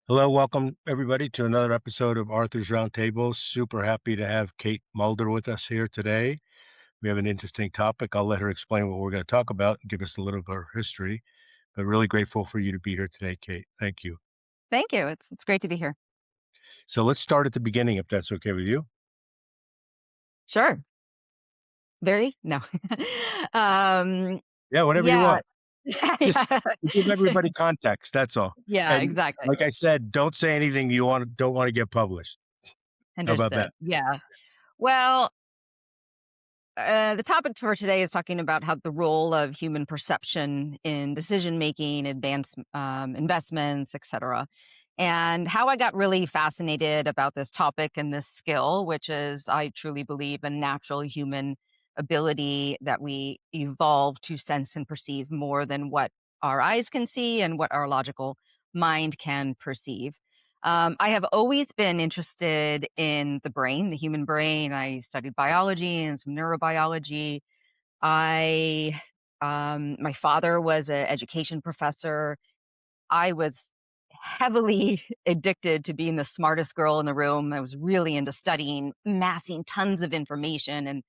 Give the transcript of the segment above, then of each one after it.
Hello, welcome everybody to another episode of Arthur's Roundtable. Super happy to have Kate Mulder with us here today. We have an interesting topic. I'll let her explain what we're going to talk about and give us a little of her history. But really grateful for you to be here today, Kate. Thank you. Thank you. It's great to be here. So let's start at the beginning, if that's okay with you. Sure. Very? No. Um, Yeah, whatever you yeah. want. Just Yeah. give everybody context. That's all. Yeah, And exactly. like I said, don't say anything don't want to get published. How about Understood. that? Yeah. Well, the topic for today is talking about how the role of human perception in decision making, advanced investments, etc., and how I got really fascinated about this topic and this skill, which is, I truly believe, a natural human ability that we evolve to sense and perceive more than what our eyes can see and what our logical mind can perceive. I have always been interested in the brain, the human brain. I studied biology and some neurobiology. My father was an education professor. I was heavily addicted to being the smartest girl in the room. I was really into studying, massing tons of information, and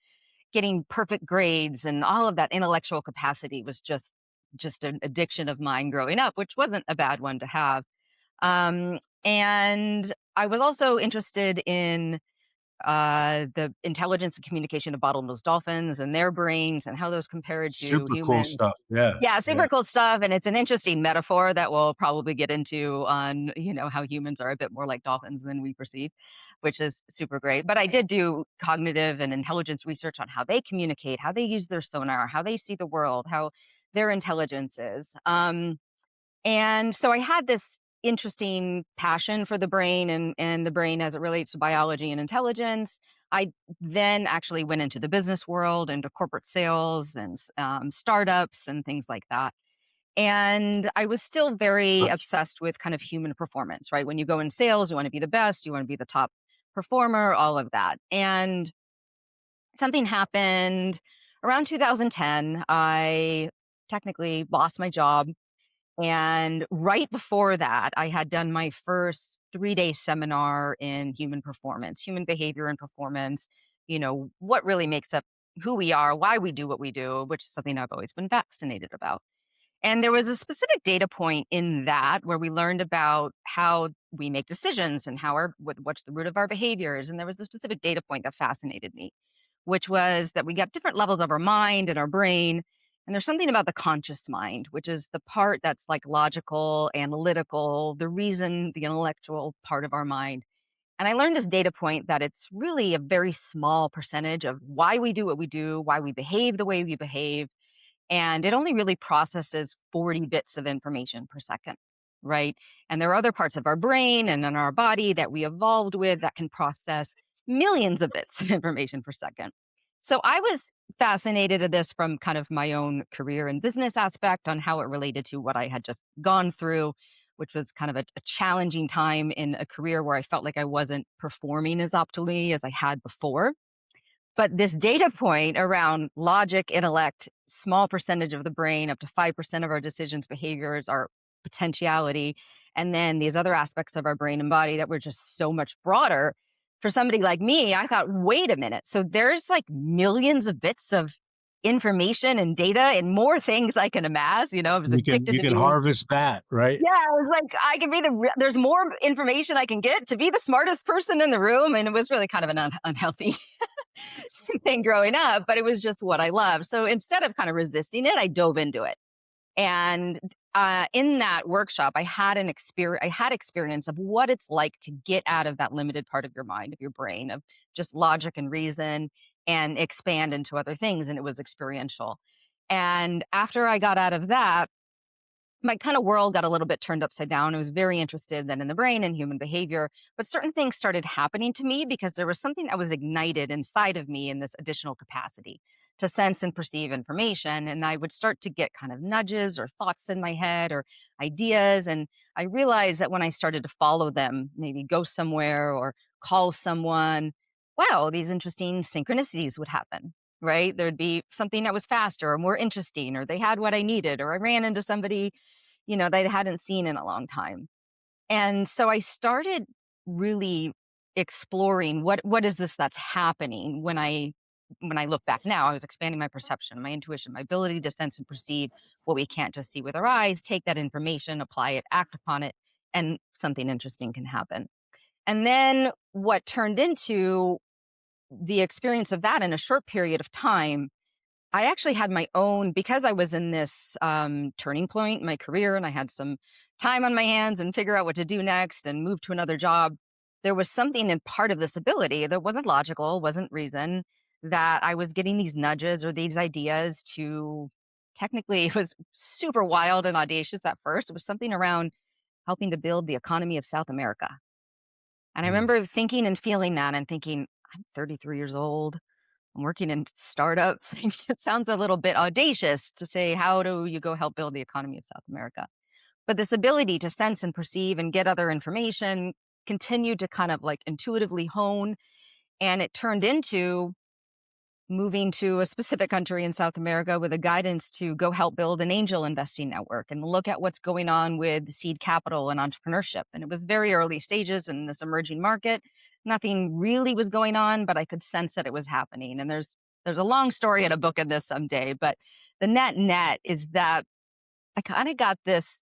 getting perfect grades, and all of that intellectual capacity was just an addiction of mine growing up, which wasn't a bad one to have. And I was also interested in the intelligence and communication of bottlenose dolphins and their brains and how those compared to Super cool humans. stuff. Yeah. Yeah, Yeah. super cool stuff. And it's an interesting metaphor that we'll probably get into on, how humans are a bit more like dolphins than we perceive, which is super great. But I did do cognitive and intelligence research on how they communicate, how they use their sonar, how they see the world, how their intelligence is. And so I had this interesting passion for the brain and the brain as it relates to biology and intelligence. I then actually went into the business world, into corporate sales and startups and things like that. And I was still very obsessed with kind of human performance, right? When you go in sales, you want to be the best, you want to be the top performer, all of that. And something happened around 2010. I technically lost my job, and right before that, I had done my first 3-day seminar in human performance, human behavior and performance, what really makes up who we are, why we do what we do, which is something I've always been fascinated about. And there was a specific data point in that where we learned about how we make decisions and what's the root of our behaviors. And there was a specific data point that fascinated me, which was that we got different levels of our mind and our brain. And there's something about the conscious mind, which is the part that's like logical, analytical, the intellectual part of our mind. And I learned this data point that it's really a very small percentage of why we do what we do, why we behave the way we behave, and it only really processes 40 bits of information per second, right? And there are other parts of our brain and in our body that we evolved with that can process millions of bits of information per second. So I was fascinated at this from kind of my own career and business aspect on how it related to what I had just gone through, which was kind of a challenging time in a career where I felt like I wasn't performing as optimally as I had before. But this data point around logic, intellect, small percentage of the brain, up to 5% of our decisions, behaviors, our potentiality, and then these other aspects of our brain and body that were just so much broader. For somebody like me, I thought, wait a minute. So there's like millions of bits of information and data and more things I can amass. I was addicted You to can being, harvest that, right? yeah, I was like, I can be there's more information I can get to be the smartest person in the room. And it was really kind of an unhealthy thing growing up, but it was just what I loved. So instead of kind of resisting it, I dove into it. And in that workshop, I had experience of what it's like to get out of that limited part of your mind, of your brain, of just logic and reason, and expand into other things. And it was experiential. And after I got out of that, my kind of world got a little bit turned upside down. I was very interested then in the brain and human behavior, but certain things started happening to me because there was something that was ignited inside of me in this additional capacity to sense and perceive information. And I would start to get kind of nudges or thoughts in my head or ideas. And I realized that when I started to follow them, maybe go somewhere or call someone, wow, these interesting synchronicities would happen. Right. There'd be something that was faster or more interesting, or they had what I needed, or I ran into somebody that I hadn't seen in a long time. And so I started really exploring what is this that's happening when I look back now. I was expanding my perception, my intuition, my ability to sense and perceive what we can't just see with our eyes, take that information, apply it, act upon it, and something interesting can happen. And then what turned into the experience of that in a short period of time, I actually had my own, because I was in this turning point in my career and I had some time on my hands and figure out what to do next and move to another job. There was something in part of this ability that wasn't logical, wasn't reason, that I was getting these nudges or these ideas to, technically, it was super wild and audacious at first. It was something around helping to build the economy of South America. And I Mm, remember thinking and feeling that and thinking, I'm 33 years old. I'm working in startups. It sounds a little bit audacious to say, how do you go help build the economy of South America? But this ability to sense and perceive and get other information continued to kind of like intuitively hone. And it turned into moving to a specific country in South America with a guidance to go help build an angel investing network and look at what's going on with seed capital and entrepreneurship. And it was very early stages in this emerging market. Nothing really was going on, but I could sense that it was happening. And there's a long story in a book in this someday, but the net is that I kind of got this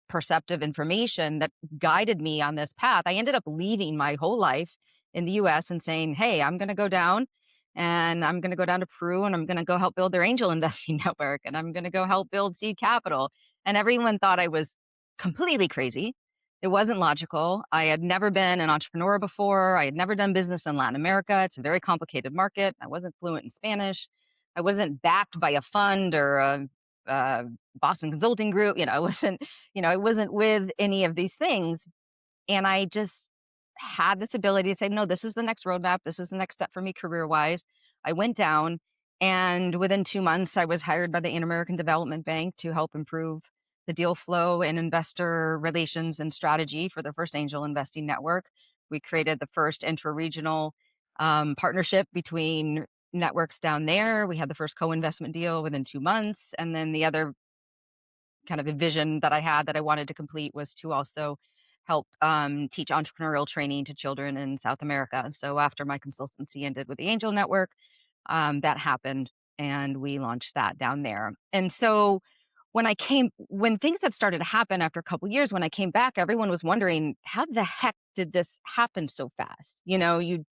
perceptive information that guided me on this path. I ended up leaving my whole life in the US and saying, "Hey, I'm going to go down and I'm going to go down to Peru and I'm going to go help build their angel investing network and I'm going to go help build seed capital." And everyone thought I was completely crazy. It wasn't logical. I had never been an entrepreneur before. I had never done business in Latin America. It's a very complicated market. I wasn't fluent in Spanish. I wasn't backed by a fund or a Boston Consulting Group. I wasn't with any of these things. And I just had this ability to say, no, this is the next roadmap. This is the next step for me career wise. I went down, and within 2 months, I was hired by the Inter American Development Bank to help improve the deal flow and investor relations and strategy for the first angel investing network. We created the first intra regional partnership between networks down there. We had the first co investment deal within 2 months. And then the other kind of a vision that I had that I wanted to complete was to also help teach entrepreneurial training to children in South America. And so after my consultancy ended with the Angel Network, that happened and we launched that down there. And so when things had started to happen after a couple years, when I came back, everyone was wondering, how the heck did this happen so fast? You've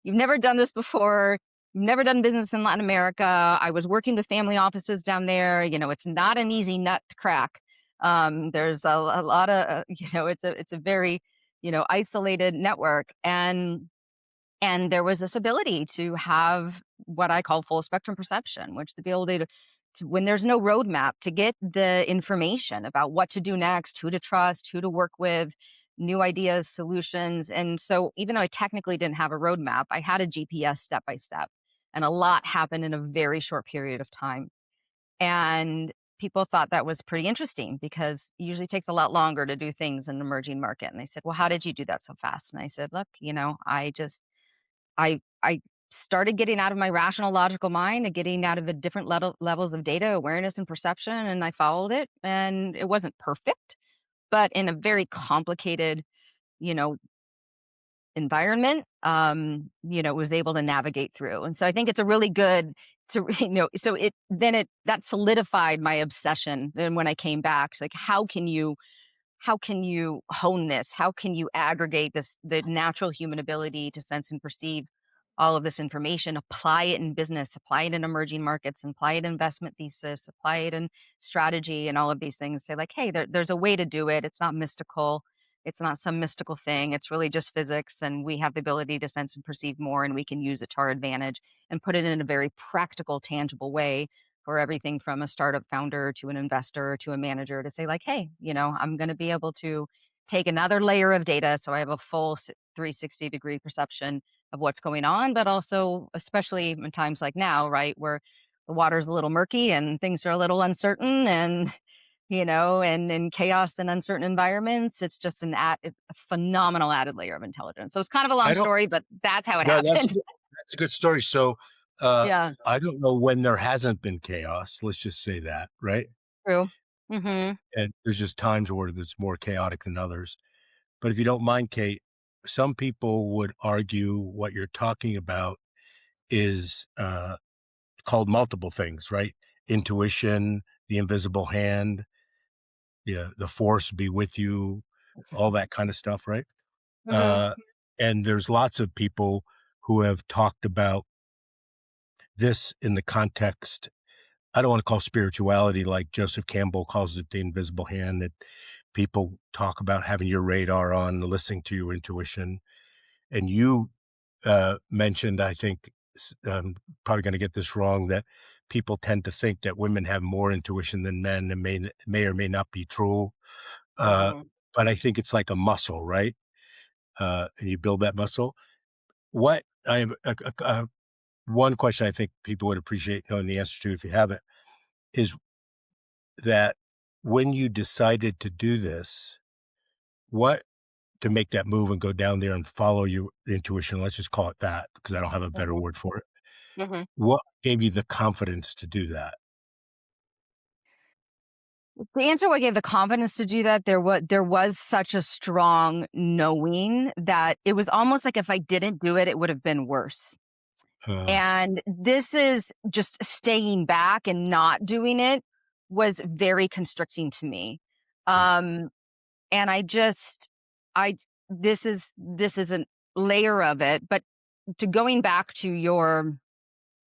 never done this before. You've never done business in Latin America. I was working with family offices down there. It's not an easy nut to crack. There's a lot of, it's a very, isolated network. And there was this ability to have what I call full spectrum perception, which the ability to when there's no roadmap, to get the information about what to do next, who to trust, who to work with, new ideas, solutions. And so even though I technically didn't have a roadmap, I had a GPS step by step. And a lot happened in a very short period of time. And people thought that was pretty interesting because it usually takes a lot longer to do things in an emerging market. And they said, "Well, how did you do that so fast?" And I said, "Look, I started getting out of my rational logical mind and getting out of the different levels of data awareness and perception, and I followed it, and it wasn't perfect, but in a very complicated, you know, environment, was able to navigate through. And so I think it's a really good to so that solidified my obsession. Then when I came back, it's like, how can you hone this? How can you aggregate the natural human ability to sense and perceive all of this information, apply it in business, apply it in emerging markets, apply it in investment thesis, apply it in strategy and all of these things. Say like, hey, there's a way to do it. It's not mystical. It's not some mystical thing. It's really just physics. And we have the ability to sense and perceive more, and we can use it to our advantage and put it in a very practical, tangible way for everything from a startup founder to an investor to a manager to say like, hey, I'm going to be able to take another layer of data so I have a full 360-degree perception of what's going on, but also especially in times like now, right, where the water's a little murky and things are a little uncertain and and in chaos and uncertain environments, it's just a phenomenal added layer of intelligence. So it's kind of a long I don't story, but that's how it that that's happened. good that's a good story. So, uh, Yeah, I don't know when there hasn't been chaos, let's just say that, right? true. Mhm. and there's just times where it's more chaotic than others. But if you don't mind, Kate, some people would argue what you're talking about is, called multiple things, right? Intuition, the invisible hand, the force be with you, all that kind of stuff, right? Mhm. Uh, and there's lots of people who have talked about this in the context. I don't want to call spirituality like Joseph Campbell calls it the invisible hand, that people talk about having your radar on, listening to your intuition. And you mentioned, I think, probably going to get this wrong, that people tend to think that women have more intuition than men, and may or may not be true. Uh, Mhm. but I think it's like a muscle, right? And you build that muscle. What I have one question I think people would appreciate knowing the answer to, if you have it, is that when you decided to do this, what to make that move and go down there and follow your intuition, let's just call it that, because I don't have a better Mhm. word for it. Mhm. What gave you the confidence to do that? The answer what gave the confidence to do that, there was such a strong knowing that it was almost like if I didn't do it, it would have been worse. Uh, And this is just staying back and not doing it was very constricting to me. mm, Um, and I this is a layer of it. But to going back to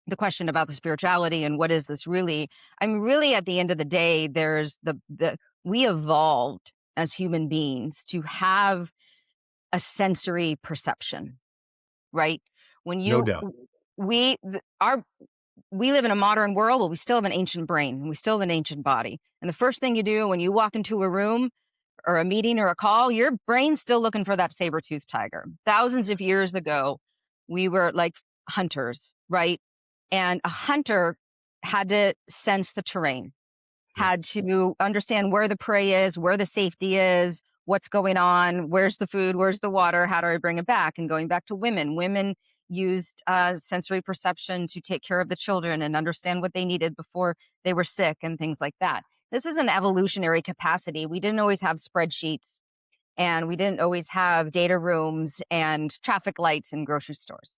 the question about the spirituality and what is this really, I'm really at the end of the day, there's the we evolved as human beings to have a sensory perception, right? When no you doubt. we th- our we live in a modern world, but we still have an ancient brain and we still have an ancient body. And the first thing you do when you walk into a room or a meeting or a call, your brain's still looking for that saber-toothed tiger. Thousands of years ago, we were like hunters, right? And a hunter had to sense the terrain, Yeah. had to understand where the prey is, where the safety is, what's going on, where's the food, where's the water, how do I bring it back? And going back to women, women used sensory perception to take care of the children and understand what they needed before they were sick and things like that. This is an evolutionary capacity. We didn't always have spreadsheets and we didn't always have data rooms and traffic lights in grocery stores,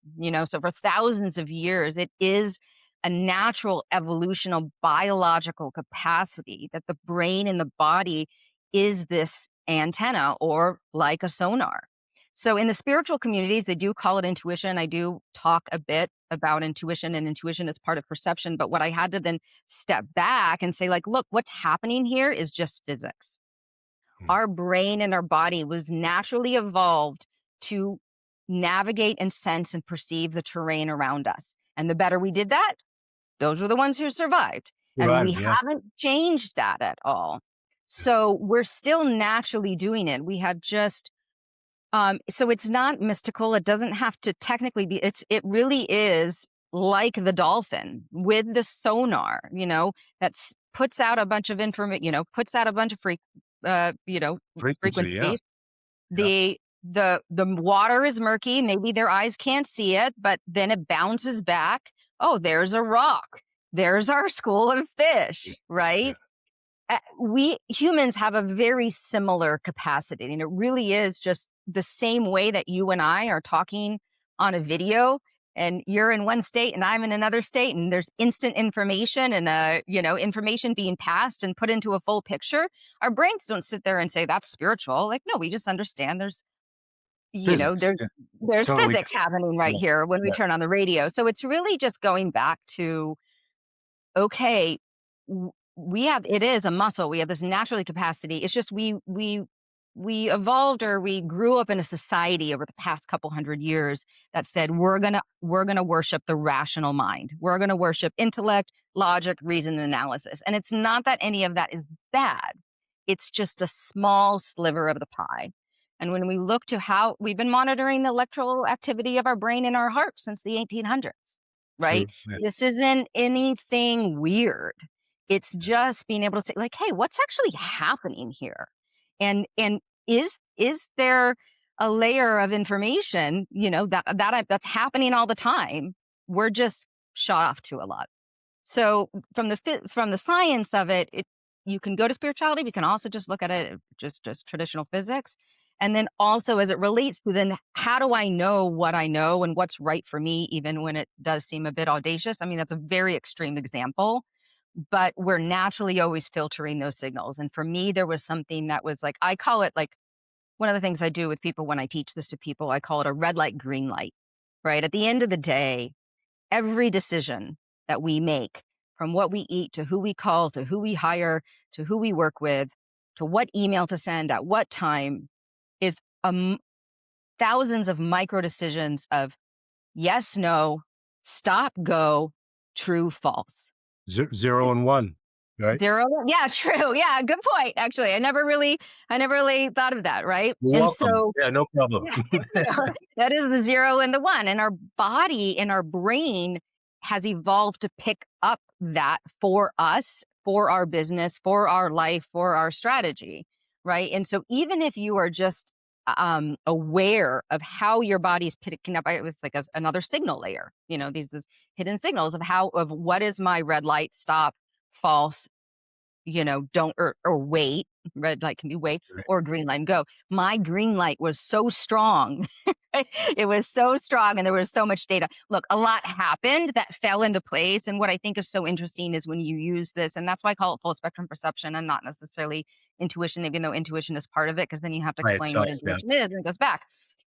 so for thousands of years it is a natural evolutional biological capacity that the brain and the body is this antenna or like a sonar. So in the spiritual communities they do call it intuition. I do talk a bit about intuition, and intuition is part of perception, but what I had to then step back and say, like, look, what's happening here is just physics. Mm. Our brain and our body was naturally evolved to navigate and sense and perceive the terrain around us. And the better we did that, those were the ones who survived. And we Survived, yeah. haven't changed that at all. So we're still naturally doing it. We have just so it's not mystical. It doesn't have to technically be, it really is like the dolphin with the sonar, that puts out a bunch of information, puts out a bunch of Frequency, yeah, frequencies. yeah. The water is murky. Maybe their eyes can't see it, but then it bounces back. Oh, there's a rock. There's our school of Mm, fish, yeah. right? We humans have a very similar capacity, and it really is just the same way that you and I are talking on a video, and you're in one state and I'm in another state, and there's instant information and information being passed and put into a full picture. Our brains don't sit there and say that's spiritual. Like, no, we just understand there's you know Physics, there's yeah, there's totally physics get happening right yeah, here when we yeah, turn on the radio. So it's really just going back to, okay, we have, it is a muscle. We have this naturally capacity. It's just we evolved, or we grew up in a society over the past couple hundred years that said we're gonna worship the rational mind. We're gonna worship intellect, logic, reason, and analysis. And it's not that any of that is bad. It's just a small sliver of the pie. And when we look to how we've been monitoring the electrical activity of our brain and our heart since the 1800s, right? true, yeah, This isn't anything weird. It's yeah. just being able to say, like, hey, what's actually happening here? And is there a layer of information, that's happening all the time? We're just shut off to a lot. So from the science of it, you can go to spirituality, but you can also just look at it just traditional physics. And then also as it relates to then how do I know what I know and what's right for me, even when it does seem a bit audacious? I mean, that's a very extreme example, but we're naturally always filtering those signals. And for me, there was something that was like, I call it like one of the things I do with people when I teach this to people, I call it a red light, green light, right? At the end of the day, every decision that we make, from what we eat to who we call to who we hire to who we work with to what email to send at what time, is thousands of micro decisions of yes, no, stop, go, true, false. 0 and 1, right? 0, yeah, true, yeah, good point, actually, I never really thought of that, right? You're And welcome. so Yeah, no problem. yeah, that is the 0 and the 1, and our body and our brain has evolved to pick up that for us, for our business, for our life, for our strategy, right? And so even if you are just, aware of how your body's picking up, it was like another signal layer, these hidden signals of what is my red light, stop, false, don't or wait. Red light can be wait Right. or green light and go. My green light was so strong. It was so strong and there was so much data. Look, a lot happened that fell into place. And what I think is so interesting is when you use this, and that's why I call it full spectrum perception and not necessarily intuition, even though intuition is part of it, because then you have to By explain what itself, yeah. intuition is and it goes back.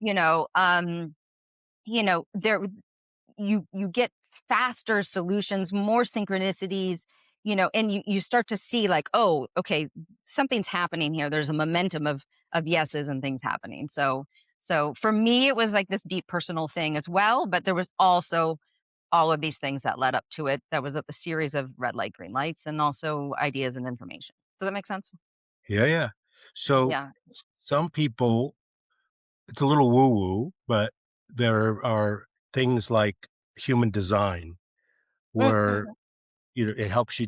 You know, um, there you get faster solutions, more synchronicities, and you start to see like, oh, okay, something's happening here. There's a momentum of yeses and things happening. So for me, it was like this deep personal thing as well, but there was also all of these things that led up to it. That was a series of red light, green lights, and also ideas and information. Does that make sense? Yeah, yeah. So, Yeah. some people, it's a little woo-woo, but there are things like human design where, Mhm. it helps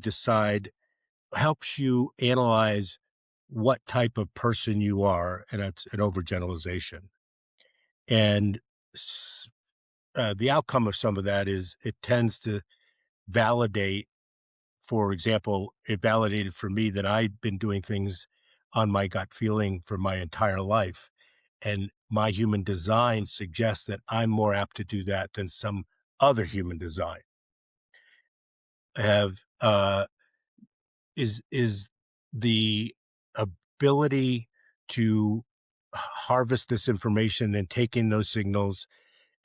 you analyze what type of person you are, and that's an overgeneralization. And s the outcome of some of that is it tends to validate. For example, it validated for me that I'd been doing things on my gut feeling for my entire life, and my human design suggests that I'm more apt to do that than some other human design. Have is the ability to harvest this information and take in those signals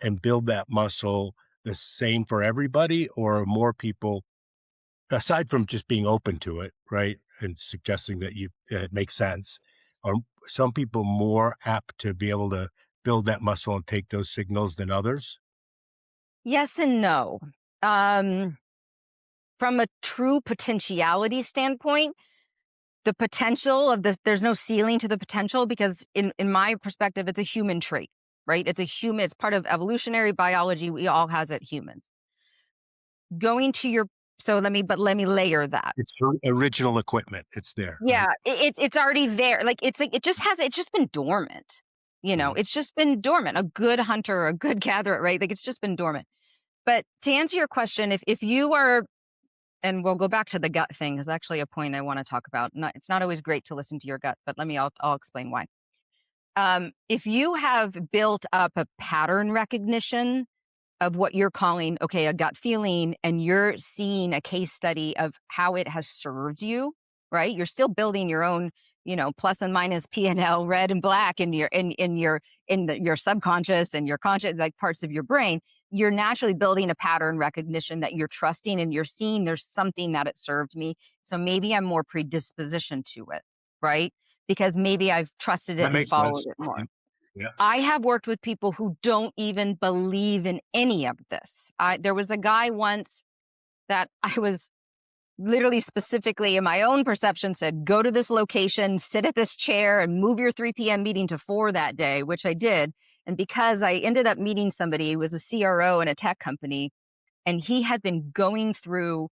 and build that muscle the same for everybody, or are more people, aside from just being open to it, right, and suggesting that it makes sense, are some people more apt to be able to build that muscle and take those signals than others? Yes and no. Um, from a true potentiality standpoint, the potential of this, there's no ceiling to the potential because in my perspective, it's a human trait, right? It's part of evolutionary biology. We all has it, humans. Going to your so let me layer that. It's for original equipment, it's there, right? Yeah, it's already there. Like it's just been dormant. Mhm. It's just been dormant. A good hunter, a good gatherer, right? Like it's just been dormant. But to answer your question, if you are, and we'll go back to the gut thing, is actually a point I want to talk about. It's not always great to listen to your gut, but I'll explain why. If you have built up a pattern recognition of what you're calling, okay, a gut feeling, and you're seeing a case study of how it has served you, right? You're still building your own, plus and minus P&L, red and black your subconscious and your conscious, like parts of your brain. You're naturally building a pattern recognition that you're trusting and you're seeing there's something that it served me. So maybe I'm more predispositioned to it, right? Because maybe I've trusted it That and makes followed sense. it more. Yep. Yeah. I have worked with people who don't even believe in any of this. There was a guy once that I was literally specifically in my own perception said, go to this location, sit at this chair, and move your 3 p.m. meeting to 4 that day, which I did. And because I ended up meeting somebody who was a CRO in a tech company, and he had been going through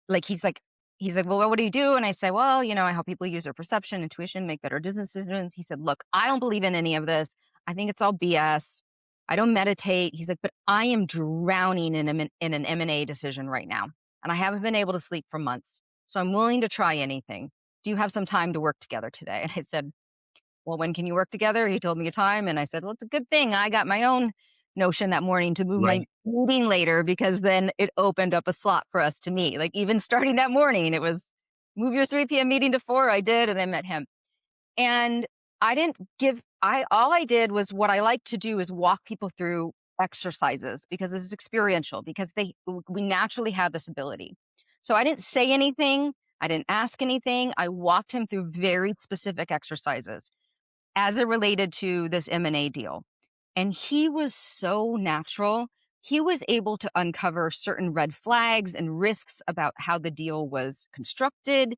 like he's like, well, what do you do? And I say, well, I help people use their perception, intuition, make better business decisions. He said, look, I don't believe in any of this. I think it's all BS. I don't meditate. He's like, but I am drowning in an M&A decision right now, and I haven't been able to sleep for months. so I'm willing to try anything. Do you have some time to work together today?" And I said, "Well, when can you work together?" He told me a time, and I said, "Well, it's a good thing I got my own notion that morning to move my Right. meeting later because then it opened up a slot for us to meet." Like, even starting that morning, it was, "Move your 3 p.m. meeting to 4." I did, and I met him. And I didn't give I all I did was what I like to do is walk people through exercises because it's experiential, because we naturally have this ability. So I didn't say anything, I didn't ask anything. I walked him through very specific exercises as it related to this M&A deal. And he was so natural. He was able to uncover certain red flags and risks about how the deal was constructed,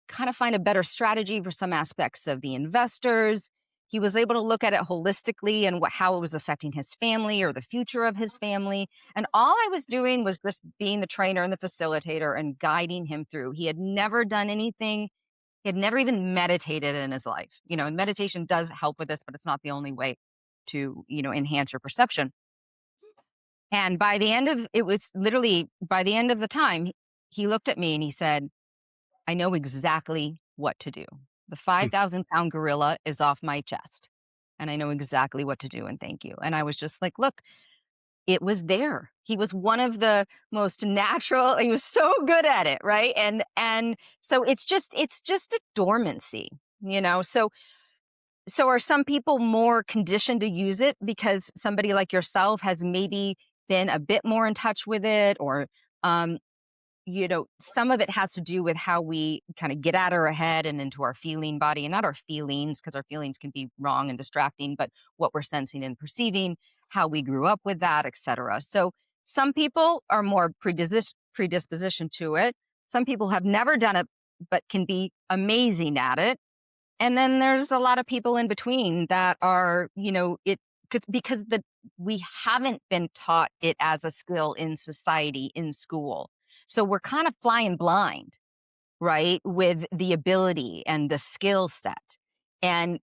kind of find a better strategy for some aspects of the investors. He was able to look at it holistically and how it was affecting his family or the future of his family. And all I was doing was just being the trainer and the facilitator and guiding him through. He had never done anything. He had never even meditated in his life. And meditation does help with this, but it's not the only way to, enhance your perception. And by the end of it was literally by the end of the time, he looked at me and he said, "I know exactly what to do. The 5,000-pound gorilla is off my chest, and I know exactly what to do, and thank you." And I was just like, "Look, it was there." He was one of the most natural. He was so good at it, right? And so it's just a dormancy, So are some people more conditioned to use it because somebody like yourself has maybe been a bit more in touch with it, or um, some of it has to do with how we kind of get out of our head and into our feeling body, and not our feelings, because our feelings can be wrong and distracting, but what we're sensing and perceiving, how we grew up with that, etc. So some people are more predisposition to it. Some people have never done it, but can be amazing at it. And then there's a lot of people in between that are, because we haven't been taught it as a skill in society, in school. So we're kind of flying blind, right, with the ability and the skill set. And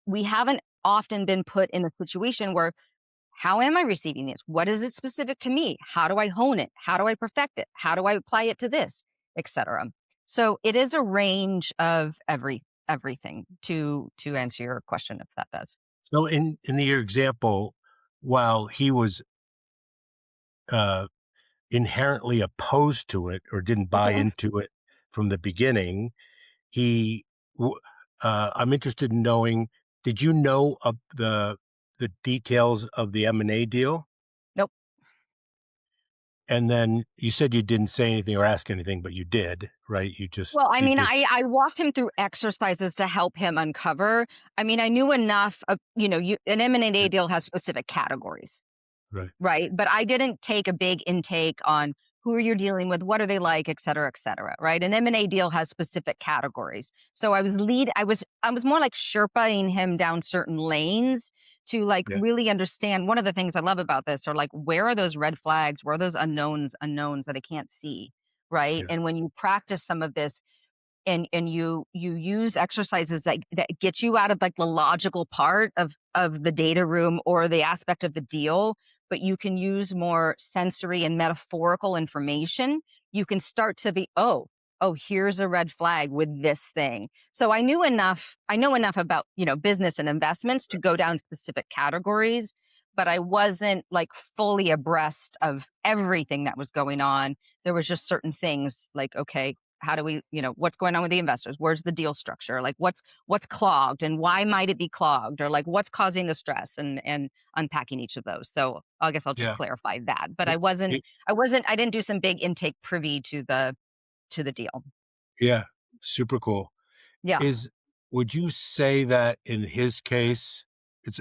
we haven't often been put in a situation where, how am I receiving this? What is it specific to me? How do I hone it? How do I perfect it? How do I apply it to this, etc.? So it is a range of everything, to answer your question, if that does. So in your example, while he was uh, inherently opposed to it or didn't buy Okay. into it from the beginning, he I'm interested in knowing, did you know of the details of the M&A deal? Nope. And then you said you didn't say anything or ask anything, but you did, right? Well, I You mean, did. I walked him through exercises to help him uncover. I mean, I knew enough of, an M&A Yeah, deal has specific categories. right. Right, but I didn't take a big intake on who are you dealing with, what are they like, et cetera, right? An M&A deal has specific categories. So I was more like Sherpaing him down certain lanes to, like, Yeah, really understand. One of the things I love about this are, like, where are those red flags? Where are those unknowns that I can't see, right? yeah, And when you practice some of this, and you use exercises that get you out of, like, the logical part of the data room or the aspect of the deal, but you can use more sensory and metaphorical information. You can start to be, oh, here's a red flag with this thing. So I know enough about, business and investments to go down specific categories, but I wasn't, like, fully abreast of everything that was going on. There was just certain things like, okay, how do we, what's going on with the investors? Where's the deal structure? Like, what's clogged and why might it be clogged? Or, like, what's causing the stress, and unpacking each of those. So I guess I'll just yeah. clarify that. But It, it, I didn't do some big intake privy to the deal. yeah, super cool. Yeah. Is Would you say that in his case,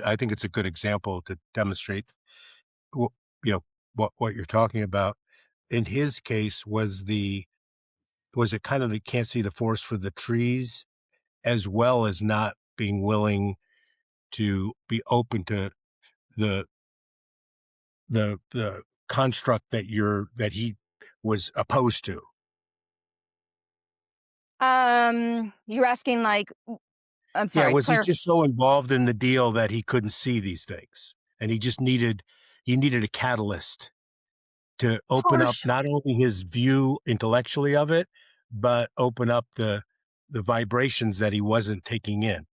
I think it's a good example to demonstrate wh- you know what you're talking about. In his case, was it kind of the can't see the forest for the trees, as well as not being willing to be open to the the construct that he was opposed to. You're asking, like, I'm Yeah, sorry, was he just so involved in the deal that he couldn't see these things, and he needed a catalyst to open for up sure. not only his view intellectually of it, but open up the vibrations that he wasn't taking in.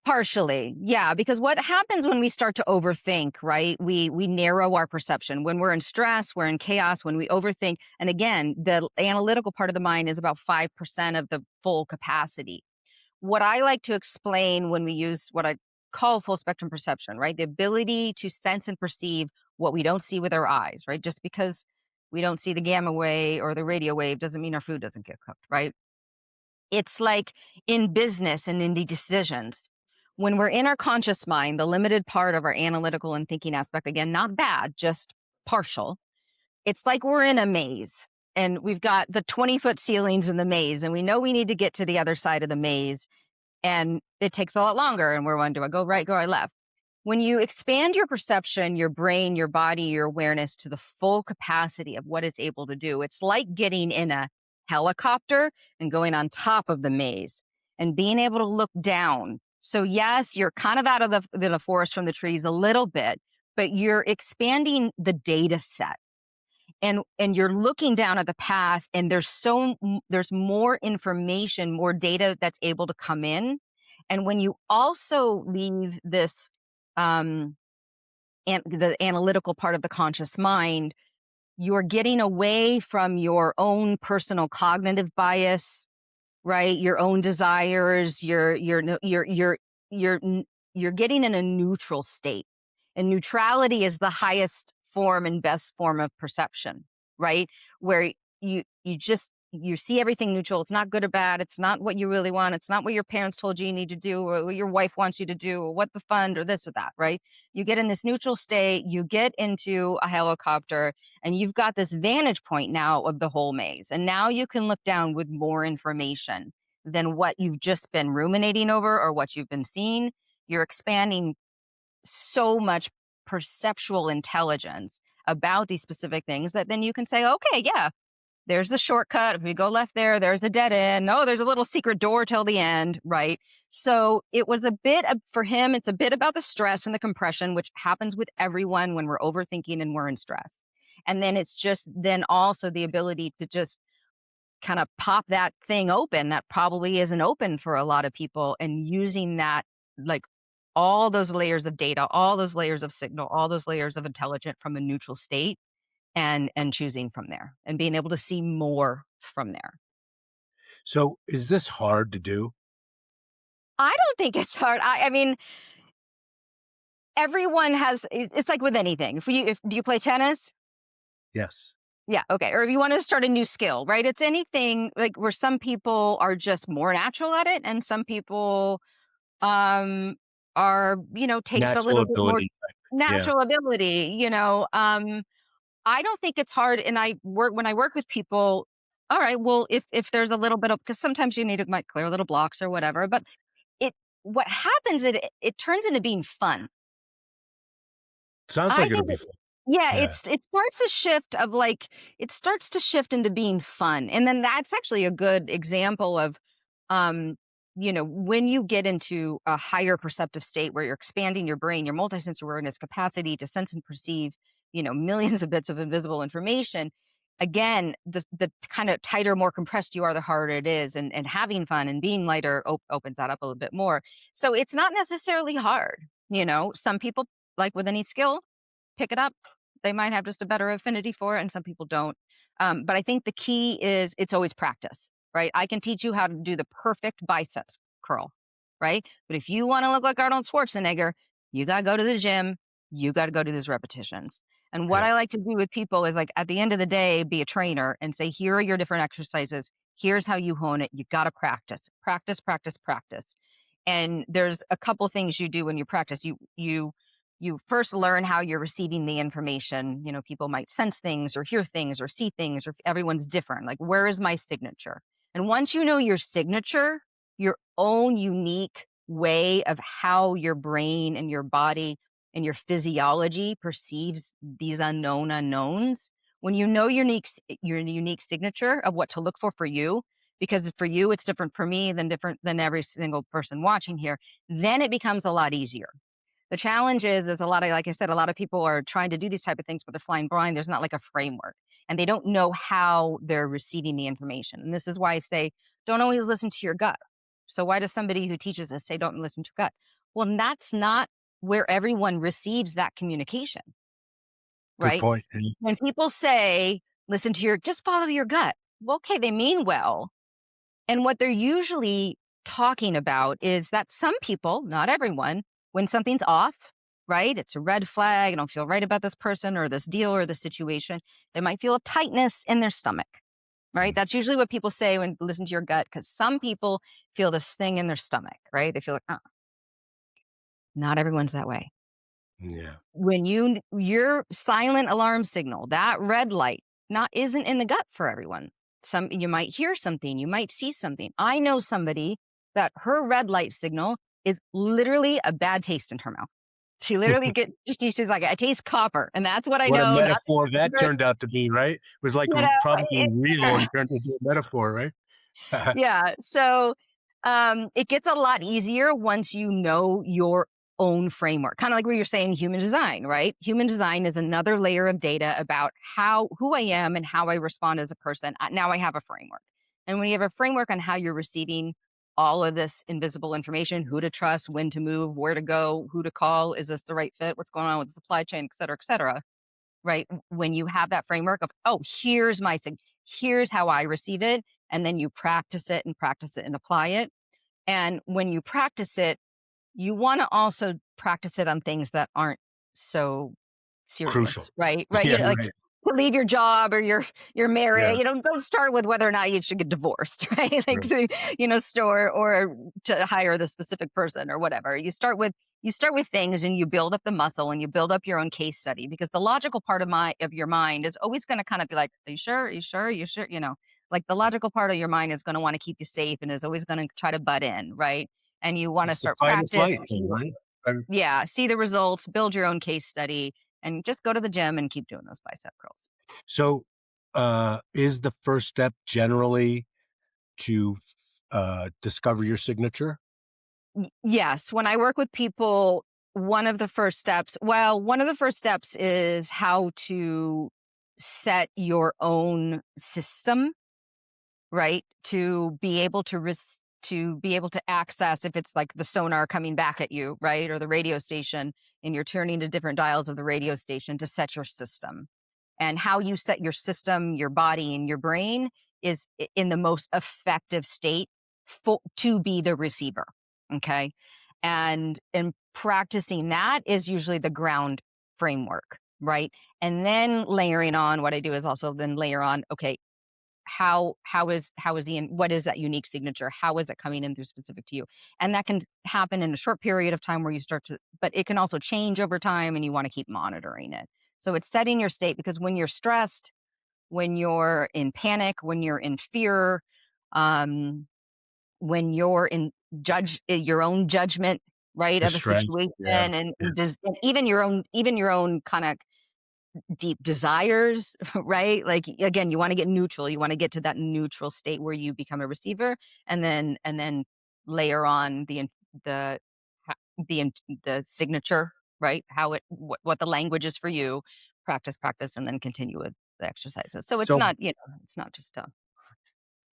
Partially, yeah, because what happens when we start to overthink, right? We narrow our perception. When we're in stress, we're in chaos, when we overthink. And again, the analytical part of the mind is about 5% of the full capacity. What I like to explain when we use what I call full spectrum perception, right? The ability to sense and perceive what we don't see with our eyes, right? Just because we don't see the gamma wave or the radio wave doesn't mean our food doesn't get cooked, right? It's like in business and in the decisions. When we're in our conscious mind, the limited part of our analytical and thinking aspect, again, not bad, just partial. It's like we're in a maze and we've got the 20-foot ceilings in the maze, and we know we need to get to the other side of the maze. And it takes a lot longer. And we're wondering, do I go right, go right, left? When you expand your perception, your brain, your body, your awareness to the full capacity of what it's able to do, it's like getting in a helicopter and going on top of the maze and being able to look down. So, yes, you're kind of out of the forest from the trees a little bit, but you're expanding the data set, and you're looking down at the path, and there's more information, more data that's able to come in. And when you also leave this um and the analytical part of the conscious mind, you're getting away from your own personal cognitive bias, right? Your own desires, you're getting in a neutral state. And neutrality is the highest form and best form of perception, right? Where you see everything neutral. It's not good or bad. It's not what you really want. It's not what your parents told you you need to do, or what your wife wants you to do, or what the fund or this or that, right? You get in this neutral state, you get into a helicopter, and you've got this vantage point now of the whole maze. And now you can look down with more information than what you've just been ruminating over or what you've been seeing. You're expanding so much perceptual intelligence about these specific things that then you can say, okay, yeah, there's the shortcut. If we go left there, there's a dead end. Oh, there's a little secret door till the end, right? So it was a bit for him, it's a bit about the stress and the compression, which happens with everyone when we're overthinking and we're in stress. And then it's just then also the ability to just kind of pop that thing open that probably isn't open for a lot of people, and using that, like, all those layers of data, all those layers of signal, all those layers of intelligence from a neutral state, and choosing from there and being able to see more from there. So, is this hard to do? I don't think it's hard. I mean, everyone has it's like with anything. If do you play tennis? Yes. Yeah, okay. Or if you want to start a new skill, right? It's anything like where some people are just more natural at it and some people um are, takes a Natural little bit more ability. Yeah. natural ability, I don't think it's hard. And when I work with people, all right, well, if there's a little bit of, because sometimes you need to might clear little blocks or whatever, but it what happens, it turns into being fun. Sounds I like it'll think be fun. yeah, Yeah. it starts a shift of, like, it starts to shift into being fun, and then that's actually a good example of, um, when you get into a higher perceptive state where you're expanding your brain, your multisensory awareness capacity to sense and perceive, millions of bits of invisible information. Again, the kind of tighter, more compressed you are, the harder it is, and having fun and being lighter opens that up a little bit more. So it's not necessarily hard. Some people, like with any skill, pick it up. They might have just a better affinity for it, and some people don't. But I think the key is it's always practice, right? I can teach you how to do the perfect biceps curl, right? But if you want to look like Arnold Schwarzenegger, you got to go to the gym. You got to go do these repetitions. And what Yeah. I like to do with people is, like, at the end of the day, be a trainer and say, here are your different exercises. Here's how you hone it. You got to practice, practice, practice, practice. And there's a couple things you do when you practice. You first learn how you're receiving the information. People might sense things or hear things or see things, or everyone's different. Like, where is my signature? And once you know your signature, your own unique way of how your brain and your body and your physiology perceives these unknown unknowns, when you know your unique signature of what to look for you, because for you it's different for me than different than every single person watching here, then it becomes a lot easier. The challenge is a lot of, like I said, a lot of people are trying to do these type of things, but they're flying blind. There's not like a framework, and they don't know how they're receiving the information. And this is why I say, don't always listen to your gut. So why does somebody who teaches us say, don't listen to your gut? Well, that's not where everyone receives that communication, Good right? point. And When people say, listen to your, just follow your gut. Well, okay, they mean well. And what they're usually talking about is that some people, not everyone, when something's off, right? It's a red flag. I don't feel right about this person or this deal or this situation. They might feel a tightness in their stomach, right? mm, That's usually what people say when listen to your gut, because some people feel this thing in their stomach, right? They feel like, not everyone's that way. yeah, When your silent alarm signal, that red light, not isn't in the gut for everyone. Some you might hear something, you might see something. I know somebody that her red light signal is literally a bad taste in her mouth. She literally she's like, I taste copper, and that's what I what a know. Not metaphor that you turned out to be, right? It was like know, probably real it, and turned into a metaphor, right? yeah. So it gets a lot easier once you know your own framework. Kind of like where you're saying human design, right? Human design is another layer of data about who I am and how I respond as a person. Now I have a framework. And when you have a framework on how you're receiving all of this invisible information, who to trust, when to move, where to go, who to call, is this the right fit, what's going on with the supply chain, et cetera, right? When you have that framework of, oh, here's my thing, here's how I receive it, and then you practice it and apply it. And when you practice it, you want to also practice it on things that aren't so Crucial. serious, right? Right. Yeah, Like right. to leave your job or you're married. Yeah, Don't start with whether or not you should get divorced, right? Like right. to, store or to hire the specific person or whatever. You start with things and you build up the muscle and you build up your own case study because the logical part of your mind is always going to kind of be like, are you sure? Are you sure? Are you sure? Like the logical part of your mind is going to want to keep you safe and is always going to try to butt in, right? And you want to It's the start fight or practice. flight thing, right? Um, Yeah, see the results, build your own case study, and just go to the gym and keep doing those bicep curls. so, is the first step generally to discover your signature? Yes, when I work with people, one of the first steps is how to set your own system, right? To be able to access if it's like the sonar coming back at you, right? Or the radio station and you're turning to different dials of the radio station to set your system. And how you set your system, your body and your brain is in the most effective state to be the receiver. Okay. And practicing that is usually the ground framework, right? And then layering on what I do is also then layer on, okay, how is what is that unique signature? How is it coming in through specific to you? And that can happen in a short period of time where you start to, but it can also change over time and you want to keep monitoring it. So it's setting your state because when you're stressed, when you're in panic, when you're in fear, um, when you're in your own judgment, right, of a Distress. situation Yeah, and, yeah. and even your own kind of deep desires, right? Like again, you want to get neutral. You want to get to that neutral state where you become a receiver, and then layer on the ha- the signature, right? How what the language is for you. Practice, and then continue with the exercises. So it's So, not it's not just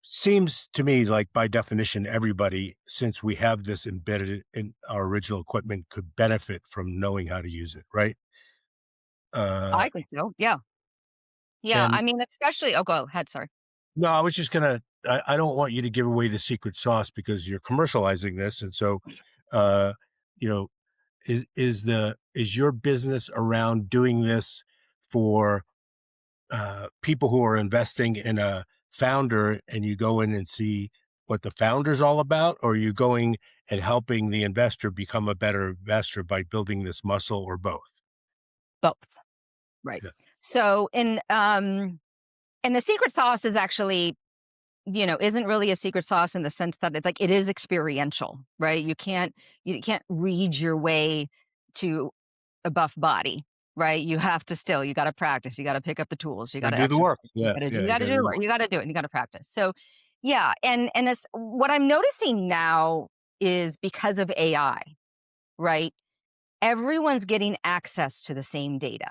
seems to me like by definition, everybody, since we have this embedded in our original equipment, could benefit from knowing how to use it, right? Uh, I think so. Yeah, yeah. and I mean, especially. Oh, go ahead. Sorry. no, I was just gonna. I don't want you to give away the secret sauce because you're commercializing this, and so, uh, you know, is your business around doing this for people who are investing in a founder, and you go in and see what the founder's all about, or are you going and helping the investor become a better investor by building this muscle, or both? Both. Right. Yeah, So, and the secret sauce is actually isn't really a secret sauce in the sense that it is experiential, right? You can't read your way to a buff body, right? You got to practice, you got to pick up the tools, you got or to do the exercise, work. Yeah, you yeah, you got to got do to the do the work, work. you got to do it, and you got to practice. So, yeah, and it's what I'm noticing now is because of AI, right? everyone's getting access to the same data.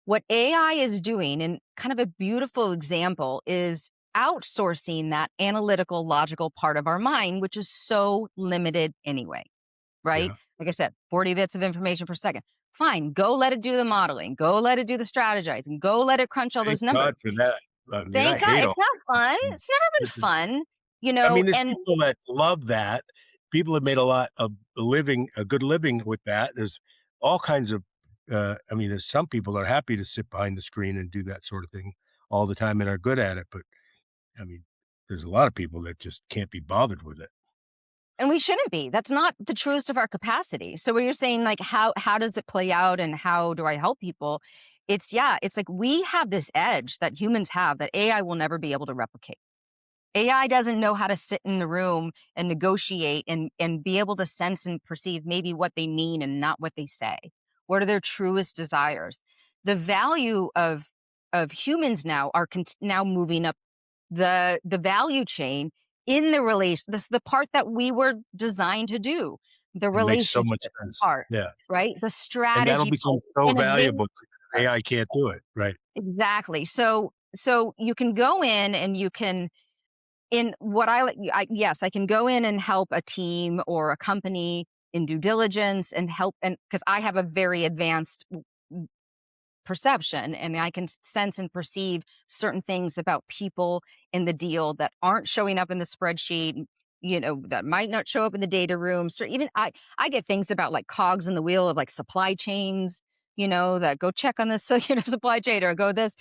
What AI is doing, and kind of a beautiful example, is outsourcing that analytical, logical part of our mind, which is so limited anyway, right? Yeah. Like I said, 40 bits of information per second. Fine, go let it do the modeling, go let it do the strategizing, go let it crunch all Thank those numbers. God for that. I mean, I Thank God. hate all It's not fun. that. It's never been This is fun, I mean, there's and people that love that. People have made a lot of a good living with that. There's all kinds of, I mean, there's some people are happy to sit behind the screen and do that sort of thing all the time and are good at it. But I mean, there's a lot of people that just can't be bothered with it. we shouldn't be. That's not the truest of our capacity. So when you're saying like how does it play out and how do I help people? It's like we have this edge that humans have that AI will never be able to replicate. AI doesn't know how to sit in the room and negotiate and be able to sense and perceive maybe what they mean and not what they say. What are their truest desires? The value of humans now are now moving up the value chain in the relation. This is the part that we were designed to do, the It makes so relationship much sense. part, Yeah. right? The And that'll strategy become part so in a very valuable. AI can't do it. Right. exactly. So you can go in and you can in what yes, I can go in and help a team or a company in due diligence and help, and because I have a very advanced perception and I can sense and perceive certain things about people in the deal that aren't showing up in the spreadsheet, that might not show up in the data room. So even I get things about like cogs in the wheel of like supply chains, that go check on this, so supply chain, or go this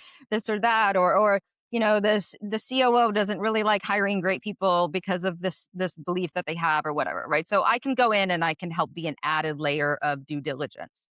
or that, or this the COO doesn't really like hiring great people because of this belief that they have or whatever, right? So I can go in and I can help be an added layer of due diligence,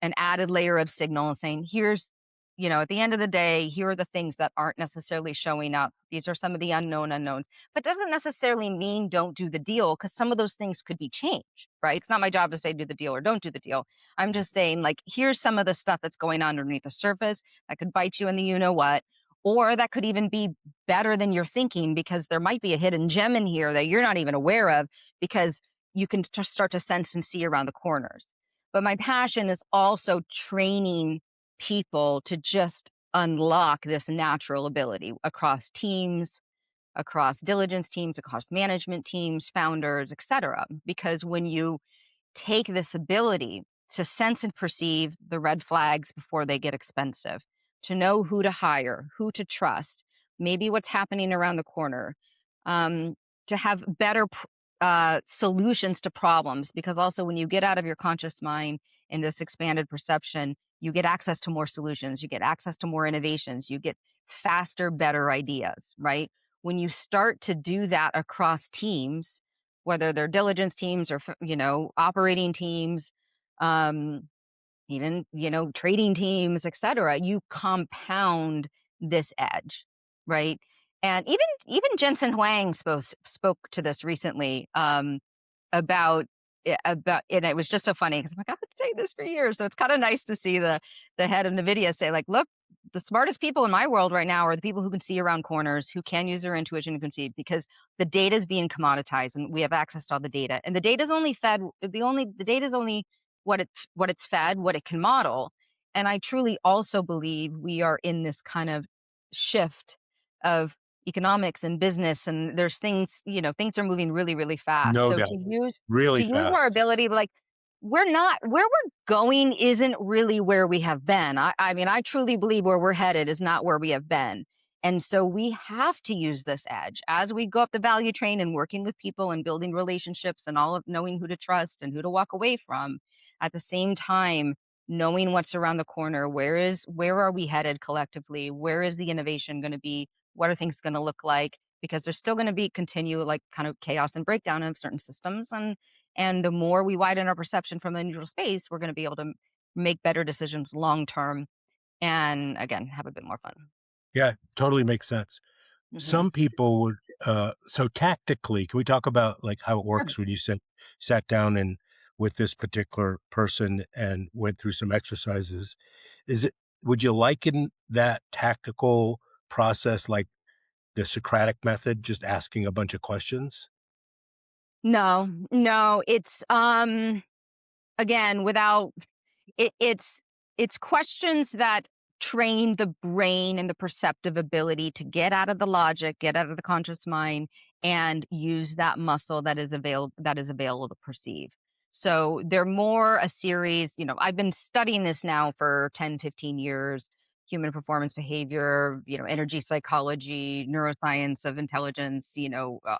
an added layer of signal saying, here's, at the end of the day, here are the things that aren't necessarily showing up. These are some of the unknown unknowns, but doesn't necessarily mean don't do the deal because some of those things could be changed, right? It's not my job to say do the deal or don't do the deal. I'm just saying, like, here's some of the stuff that's going on underneath the surface that could bite you in the you know what, or that could even be better than you're thinking because there might be a hidden gem in here that you're not even aware of because you can just start to sense and see around the corners. But my passion is also training people to just unlock this natural ability across teams, across diligence teams, across management teams, founders, etc. Because when you take this ability to sense and perceive the red flags before they get expensive, to know who to hire, who to trust, maybe what's happening around the corner, um, to have better solutions to problems. Because also, when you get out of your conscious mind in this expanded perception, you get access to more solutions, you get access to more innovations, you get faster, better ideas, right? When you start to do that across teams, whether they're diligence teams or operating teams, um, even trading teams, etc., you compound this edge, right? And even Jensen Huang spoke to this recently, about and it was just so funny because I'm like, I've been saying this for years. So it's kind of nice to see the head of NVIDIA say, like, look, the smartest people in my world right now are the people who can see around corners, who can use their intuition and conceive, because the data is being commoditized and we have access to all the data. And the data is only fed the data is only what it's fed, what it can model. And I truly also believe we are in this kind of shift of economics and business, and there's things are moving really really fast, No so doubt. to Really use our fast. ability, like, we're not where we're going isn't really where we have been. I mean, I truly believe where we're headed is not where we have been. And so we have to use this edge as we go up the value train and working with people and building relationships and all of knowing who to trust and who to walk away from. At the same time, knowing what's around the corner, where are we headed collectively? Where is the innovation going to be? What are things going to look like? Because there's still going to be continue like kind of chaos and breakdown of certain systems, and the more we widen our perception from the neutral space, we're going to be able to make better decisions long term and again have a bit more fun. Yeah, totally makes sense. Hmm. Some people would, so tactically, can we talk about like how it Sure. works when you sat down and with this particular person and went through some exercises? Is it, would you liken that tactical process like the Socratic method, just asking a bunch of questions? No, no, it's again, without it, it's questions that train the brain and the perceptive ability to get out of the logic, get out of the conscious mind, and use that muscle that is available to perceive. So they're more a series, I've been studying this now for 10, 15 years, human performance behavior, energy psychology, neuroscience of intelligence,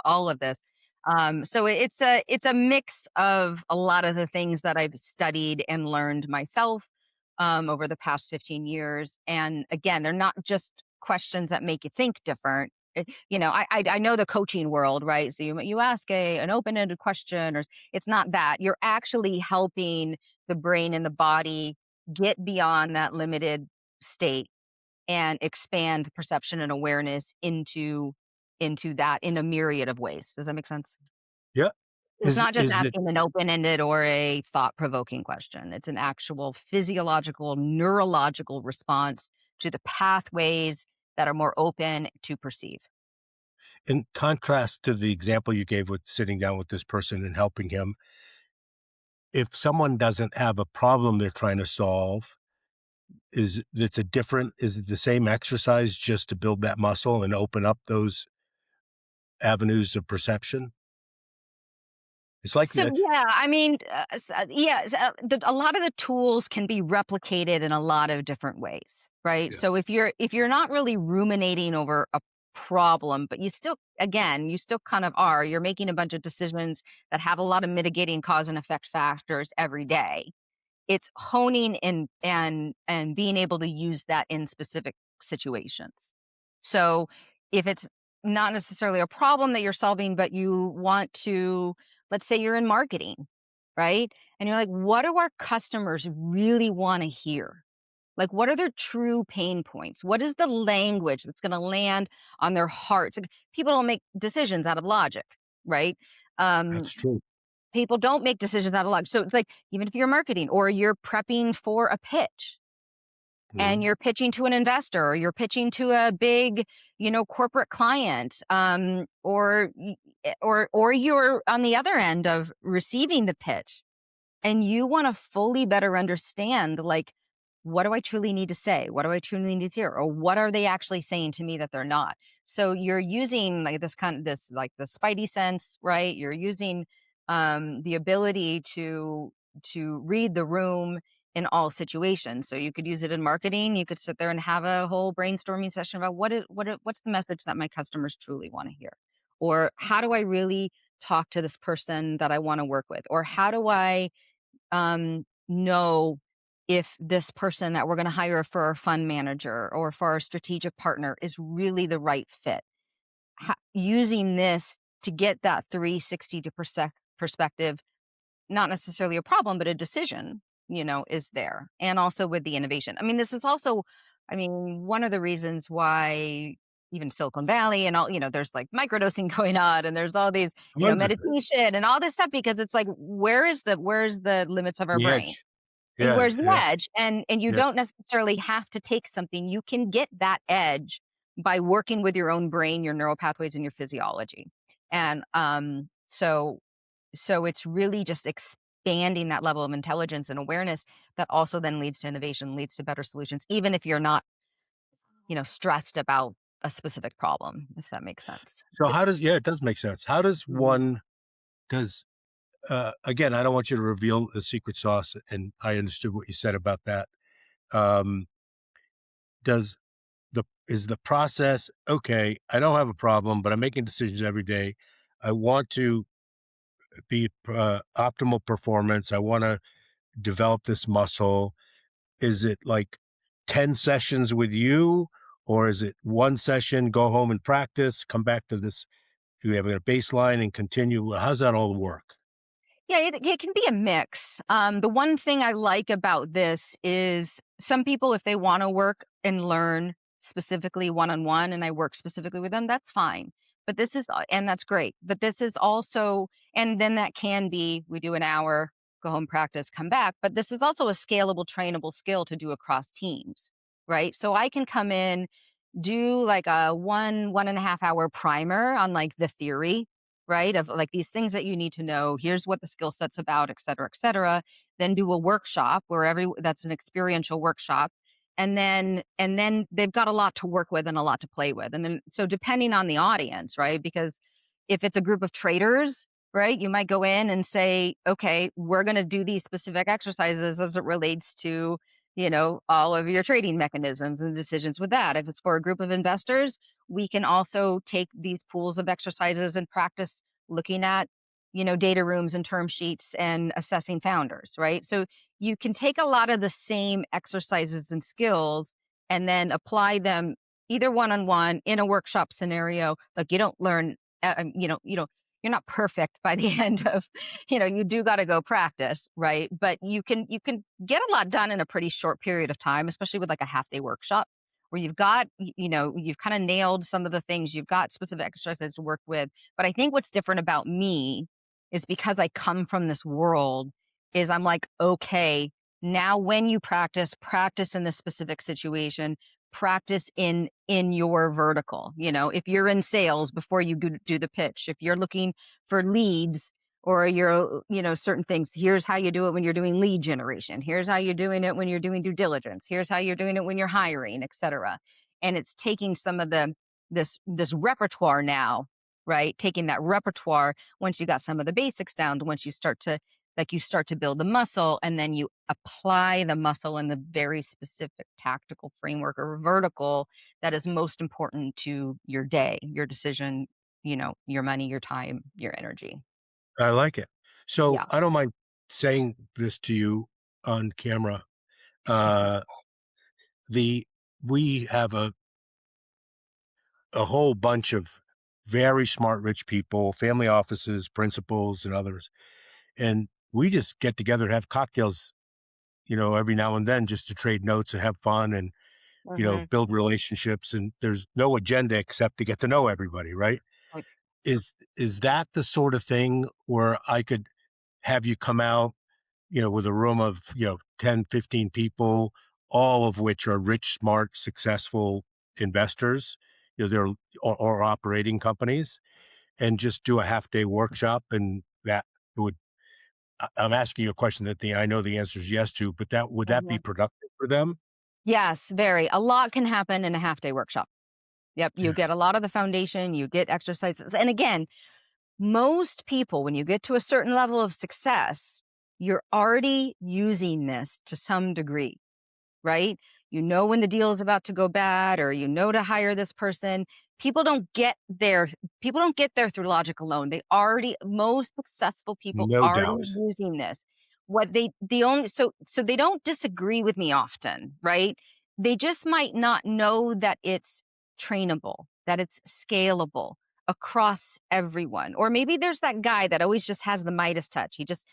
all of this. So it's a mix of a lot of the things that I've studied and learned myself over the past 15 years. And again, they're not just questions that make you think different. I know the coaching world, right? So you ask an open ended question, or it's not that you're actually helping the brain and the body get beyond that limited state and expand perception and awareness into that in a myriad of ways. Does that make sense? Yeah. So it's not just Is it asking an open-ended or a thought-provoking question. It's an actual physiological, neurological response to the pathways that are more open to perceive. in contrast to the example you gave with sitting down with this person and helping him, if someone doesn't have a problem they're trying to solve, is it the same exercise just to build that muscle and open up those avenues of perception? It's like So the yeah, I mean, yeah, a lot of the tools can be replicated in a lot of different ways, right? yeah, So if you're not really ruminating over a problem, but you still kind of are. You're making a bunch of decisions that have a lot of mitigating cause and effect factors every day. It's honing and being able to use that in specific situations. So, if it's not necessarily a problem that you're solving, but you want to, let's say you're in marketing, right? And you're like, what do our customers really want to hear? Like, what are their true pain points? What is the language that's going to land on their hearts? Like, people don't make decisions out of logic, right? Um, that's true. People don't make decisions out of logic. So it's like, even if you're marketing or you're prepping for a pitch and Mhm. you're pitching to an investor or you're pitching to a big, corporate client, or you're on the other end of receiving the pitch and you want to fully better understand, like, what do I truly need to say? What do I truly need to hear? Or what are they actually saying to me that they're not? So you're using like this like the spidey sense, right? You're using the ability to read the room in all situations. So you could use it in marketing. You could sit there and have a whole brainstorming session about what's the message that my customers truly want to hear, or how do I really talk to this person that I want to work with, or how do I know if this person that we're going to hire for our fund manager or for our strategic partner is really the right fit. Using this to get that 360 to perspective, not necessarily a problem, but a decision, is there. And also with the innovation. I mean, this is also, I mean, one of the reasons why even Silicon Valley and all, there's like microdosing going on and there's all these, Tons of it. meditation and all this stuff because it's like, where's the limits of our The brain? edge. And Yeah, where's the yeah, edge? And you yeah. don't necessarily have to take something. You can get that edge by working with your own brain, your neural pathways, and your physiology. And so it's really just expanding that level of intelligence and awareness that also then leads to innovation, leads to better solutions, even if you're not, stressed about a specific problem, if that makes sense. So how does it does make sense. How does Mhm. one does again, I don't want you to reveal the secret sauce, and I understood what you said about that. Um, does is the process okay? I don't have a problem, but I'm making decisions every day. I want to be optimal performance. I want to develop this muscle. Is it like 10 sessions with you, or is it one session, go home and practice, come back to this? Do we have a baseline and continue? How's that all work? Yeah, it can be a mix. The one thing I like about this is some people, if they want to work and learn specifically one on one, and I work specifically with them, that's fine. But and that's great. But this is also, and then that can be, we do an hour, go home, practice, come back. But this is also a scalable, trainable skill to do across teams, right? So I can come in, do like a 1.5 hour primer on like the theory, right? Of like these things that you need to know. Here's what the skill set's about, et cetera, et cetera. Then do a workshop where that's an experiential workshop. And then they've got a lot to work with and a lot to play with. And then so depending on the audience, right? Because if it's a group of traders, right, you might go in and say, okay, we're going to do these specific exercises as it relates to, all of your trading mechanisms and decisions with that. If it's for a group of investors, we can also take these pools of exercises and practice looking at, data rooms and term sheets and assessing founders, right? So you can take a lot of the same exercises and skills and then apply them either one on one in a workshop scenario. Like you don't learn, you're not perfect by the end of, you do got to go practice, right? But you can get a lot done in a pretty short period of time, especially with like a half day workshop where you've got, you've kind of nailed some of the things, you've got specific exercises to work with. But I think what's different about me is because I come from this world, is I'm like, okay, now when you practice in this specific situation, practice in your vertical. If you're in sales before you do the pitch, if you're looking for leads or you're, certain things, here's how you do it when you're doing lead generation. Here's how you're doing it when you're doing due diligence. Here's how you're doing it when you're hiring, et cetera. And it's taking some of this repertoire now, right? Taking that repertoire once you got some of the basics down, once you start to build the muscle, and then you apply the muscle in the very specific tactical framework or vertical that is most important to your day, your decision, your money, your time, your energy. I like it. So Yeah. I don't mind saying this to you on camera. Uh, the we have a whole bunch of very smart, rich people, family offices, principals, and others, and we just get together and have cocktails, every now and then, just to trade notes and have fun and Hmm. build relationships. And there's no agenda except to get to know everybody, right? Is that the sort of thing where I could have you come out, with a room of, 10, 15 people, all of which are rich, smart, successful investors, they're or operating companies, and just do a half day workshop, and that would I'm asking you a question that I know the answer is yes to, but that would that be Hmm. productive for them? Yes, very. A lot can happen in a half day workshop. Yep. You Yeah. get a lot of the foundation, you get exercises. And again, most people, when you get to a certain level of success, you're already using this to some degree, right? You know when the deal is about to go bad or you know to hire this person. People don't get there. People don't get there through logic alone. Most successful people No already doubt. using this. What they the only so they don't disagree with me often, right? They just might not know that it's trainable, that it's scalable across everyone. Or maybe there's that guy that always just has the Midas touch. He just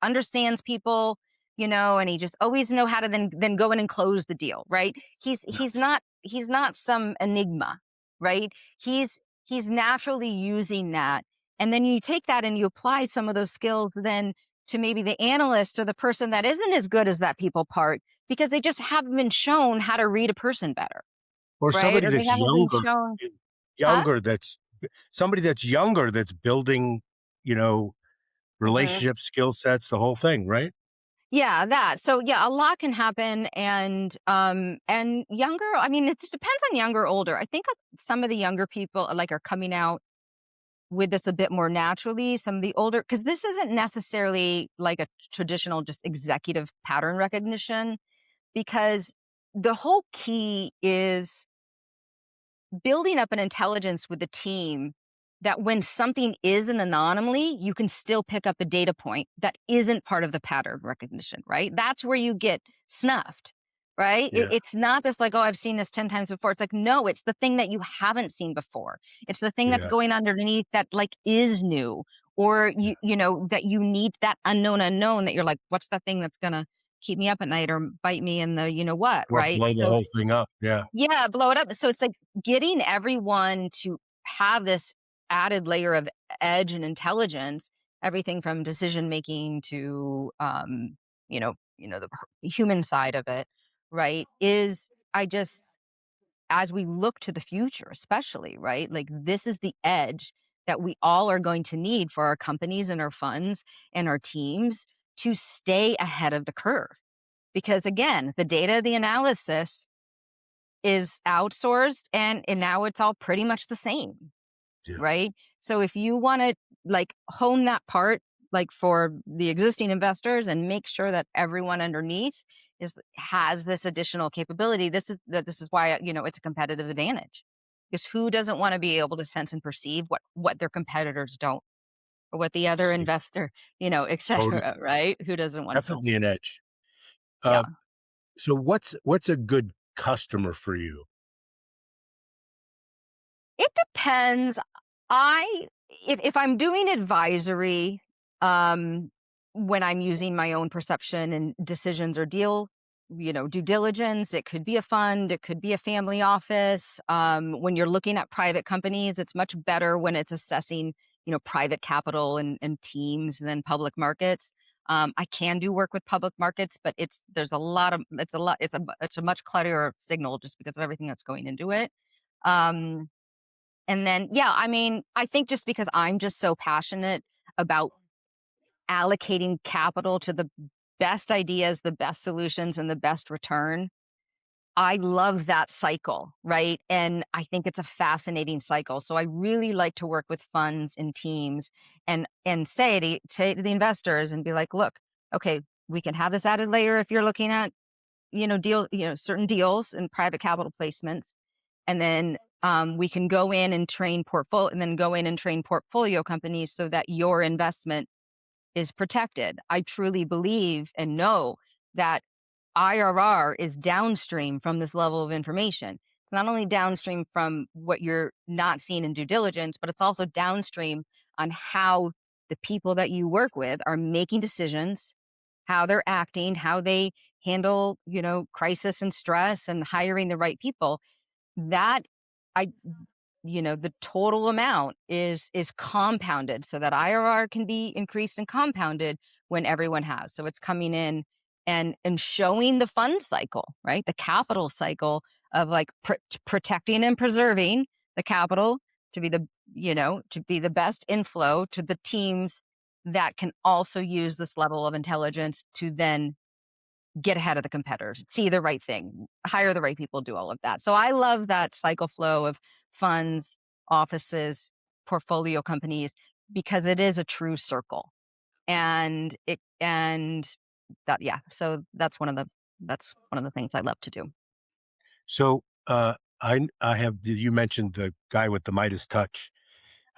understands people, and he just always know how to then go in and close the deal, right? He's Yeah. he's not he's not some enigma, right? He's naturally using that. And then you take that and you apply some of those skills then to maybe the analyst or the person that isn't as good as that people part because they just haven't been shown how to read a person better, Or right? somebody Or they that's haven't been younger shown. Huh? younger that's somebody that's younger that's building, you know, Hmm. relationship skill sets, the whole thing, right? Yeah, that. So yeah, a lot can happen and younger, I mean, it just depends on younger, older. I think some of the younger people like are coming out with this a bit more naturally. Some of the older, because this isn't necessarily like a traditional just executive pattern recognition, because the whole key is building up an intelligence with the team that when something is an anomaly, you can still pick up a data point that isn't part of the pattern recognition, right? That's where you get snuffed, right? Yeah, It's not this like, oh, I've seen this 10 times before. It's like, no, it's the thing that you haven't seen before. It's the thing that's yeah. going underneath that like is new, or that you need that unknown that you're like, what's that thing that's gonna keep me up at night or bite me in the what, Or right? blow the So whole thing up, yeah. yeah, blow it up. So it's like getting everyone to have this added layer of edge and intelligence, everything from decision making to the human side of it, right? Is I just as we look to the future, especially, right? Like this is the edge that we all are going to need for our companies and our funds and our teams to stay ahead of the curve. Because again, the data, the analysis is outsourced and now it's all pretty much the same, Yeah. right? So if you want to like hone that part, like for the existing investors and make sure that everyone underneath is has this additional capability, this is why it's a competitive advantage. Because who doesn't want to be able to sense and perceive what their competitors don't, or what the other See, investor, et totally, cetera, right? Who doesn't want to sense? definitely an edge. Yeah. Uh, so what's a good customer for you? It depends. I if I'm doing advisory, um, when I'm using my own perception and decisions or due diligence, it could be a fund, it could be a family office. When you're looking at private companies, it's much better when it's assessing, private capital and teams than public markets. I can do work with public markets, but it's a much clutterer signal just because of everything that's going into it. Um, and then, yeah, I mean, I think just because I'm just so passionate about allocating capital to the best ideas, the best solutions, and the best return, I love that cycle, right? And I think it's a fascinating cycle. So I really like to work with funds and teams and say to the investors and be like, look, okay, we can have this added layer if you're looking at, certain deals and private capital placements, and then we can go in and train portfolio companies so that your investment is protected. I truly believe and know that IRR is downstream from this level of information. It's not only downstream from what you're not seeing in due diligence, but it's also downstream on how the people that you work with are making decisions, how they're acting, how they handle, crisis and stress and hiring the right people. That I the total amount is compounded so that IRR can be increased and compounded when everyone has. So it's coming in and showing the fund cycle, right? The capital cycle of like protecting and preserving the capital to be the best inflow to the teams that can also use this level of intelligence to then get ahead of the competitors, see the right thing, hire the right people, do all of that. So I love that cycle flow of funds, offices, portfolio companies, because it is a true circle. And that, yeah. So that's one of the things I love to do. So, I have you mentioned the guy with the Midas touch.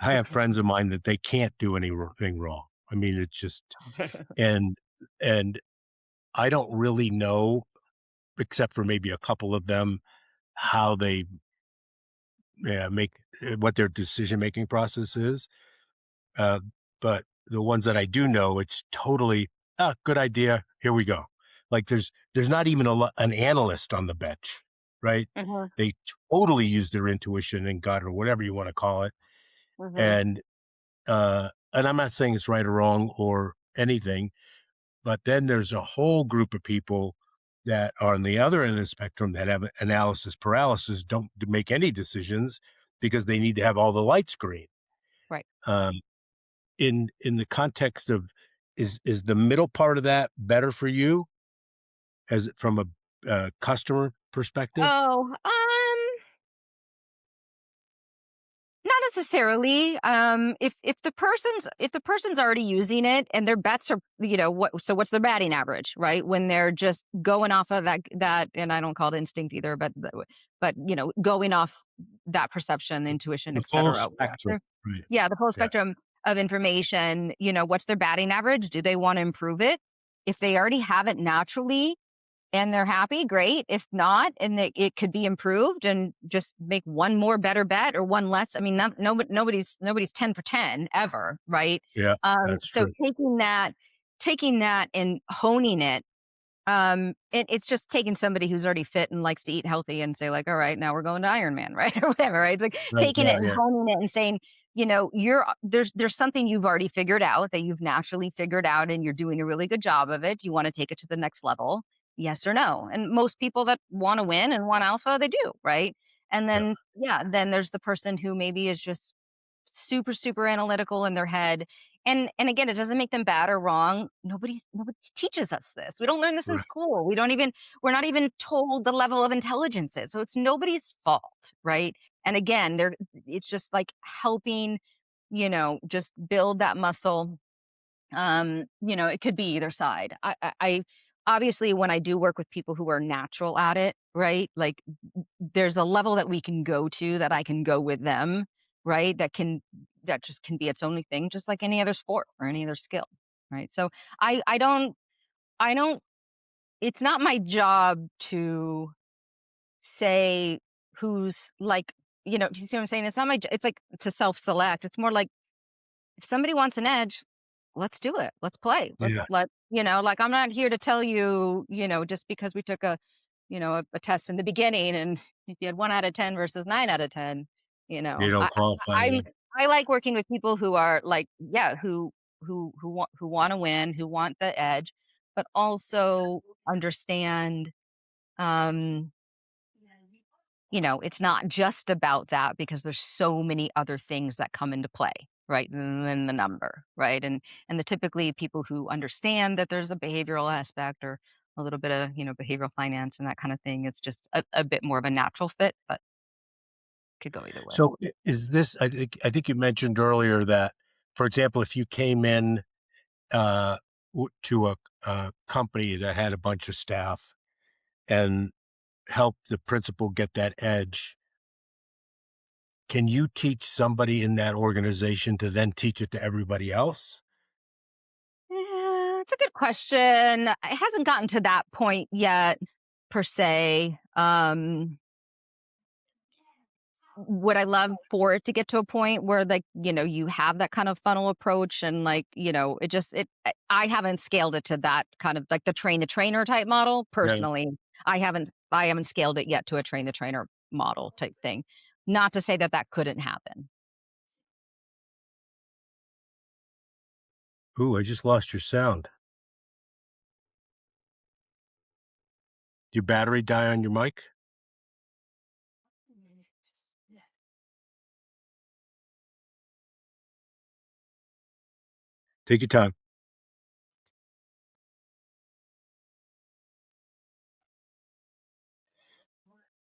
I have friends of mine that they can't do anything wrong. I mean, it's just and and I don't really know, except for maybe a couple of them, how they, make what their decision-making process is. Uh, but the ones that I do know, it's totally, "Ah, good idea, here we go." Like, there's not even an analyst on the bench, right? Mhm, They totally use their intuition and gut or whatever you wanna call it, mhm. and I'm not saying it's right or wrong or anything, but then there's a whole group of people that are on the other end of the spectrum that have analysis paralysis, don't make any decisions because they need to have all the lights green. Right. Um, in the context of is the middle part of that better for you as from a, customer perspective? Oh, not necessarily. If the person's already using it and their bets are, what's their batting average, right? When they're just going off of that, and I don't call it instinct either, but going off that perception, intuition, The full etc. spectrum, right, Yeah, the full yeah, spectrum of information. What's their batting average? Do they want to improve it? If they already have it naturally, and they're happy, great. If not, and it could be improved and just make one more better bet or one less. I mean, nobody's 10 for 10 ever, right? yeah, that's So true. taking that and honing it, it's just taking somebody who's already fit and likes to eat healthy and say like, all right, now we're going to Ironman, right? Or whatever, right? It's like Right, taking yeah, it and yeah, honing it and saying, there's something you've already figured out, that you've naturally figured out, and you're doing a really good job of it. You want to take it to the next level, yes or no? And most people that want to win and want alpha, they do, right? And yeah. then, yeah, then there's the person who maybe is just super, super analytical in their head. And again, it doesn't make them bad or wrong. Nobody teaches us this. We don't learn this in Right. school. We're not even told the level of intelligence is. So it's nobody's fault, right? And again, it's just like helping, just build that muscle. It could be either side. I obviously, when I do work with people who are natural at it, right? Like there's a level that we can go to that I can go with them, right? That just can be its only thing, just like any other sport or any other skill, right? So I don't it's not my job to say who's like, do you see what I'm saying? It's not it's like to self-select. It's more like if somebody wants an edge, let's do it. Let's play. Yeah. Like I'm not here to tell you, just because we took a test in the beginning and if you had 1 out of 10 versus 9 out of 10, They don't qualify. I'm, Yeah. I like working with people who are like, yeah, who want to win, who want the edge, but also understand, um, it's not just about that because there's so many other things that come into play, right? Than the number, right? And the typically people who understand that there's a behavioral aspect or a little bit of, behavioral finance and that kind of thing, it's just a bit more of a natural fit, but could go either way. So is this, I think you mentioned earlier that, for example, if you came in uh, to a company that had a bunch of staff and helped the principal get that edge, can you teach somebody in that organization to then teach it to everybody else? Yeah, it's a good question. It hasn't gotten to that point yet, per se. Would I love for it to get to a point where, like, you have that kind of funnel approach and, like, I haven't scaled it to that kind of like the train the trainer type model Yeah. personally. I haven't scaled it yet to a train the trainer model type thing. Not to say that that couldn't happen. Ooh, I just lost your sound. Did your battery die on your mic? Take your time.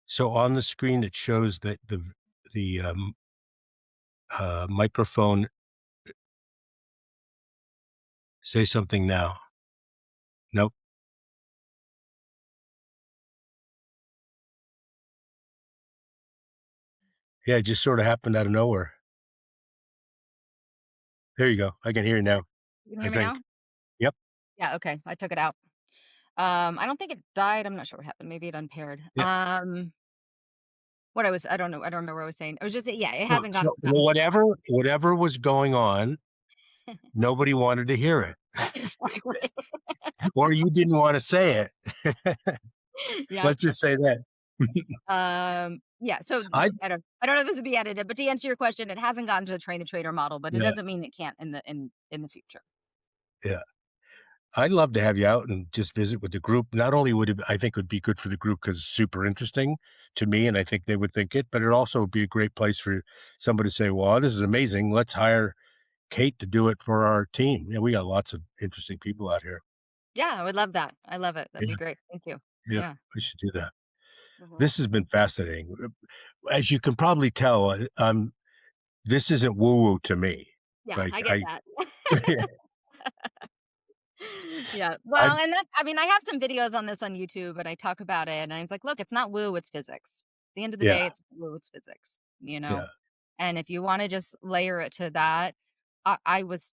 So on the screen, it shows that the microphone. Say something now. Nope. Yeah, it just sort of happened out of nowhere. There you go. I can hear you now, You can I hear me now? think. Yep. Yeah, okay. I took it out. I don't think it died. I'm not sure what happened. Maybe it unpaired. Yeah. I don't know. I don't remember what I was saying. I was just, yeah, it Well, hasn't so gotten well, to that. whatever was going on, nobody wanted to hear it, Exactly. or you didn't want to say it. Yeah. Let's just say that. Yeah, so I I don't know if this would be edited, but to answer your question, it hasn't gotten to the train the trainer model, but it Yeah, doesn't mean it can't in the future. yeah. I'd love to have you out and just visit with the group. Not only would it I think it would be good for the group because it's super interesting to me, and I think they would think it, but it also would be a great place for somebody to say, "Well, this is amazing. Let's hire Kate to do it for our team." Yeah, we got lots of interesting people out here. Yeah, I would love that. I love it. That'd be Yeah, great. Thank you. yeah, Yeah. we should do that. Mhm. This has been fascinating. As you can probably tell, this isn't woo-woo to me. Yeah, Like, I get that. Yeah. I Well, and I mean, I have some videos on this on YouTube and I talk about it and I was like, look, it's not woo, it's physics. At the end of the yeah, day, it's woo, it's physics. yeah. And if you want to just layer it to that, I was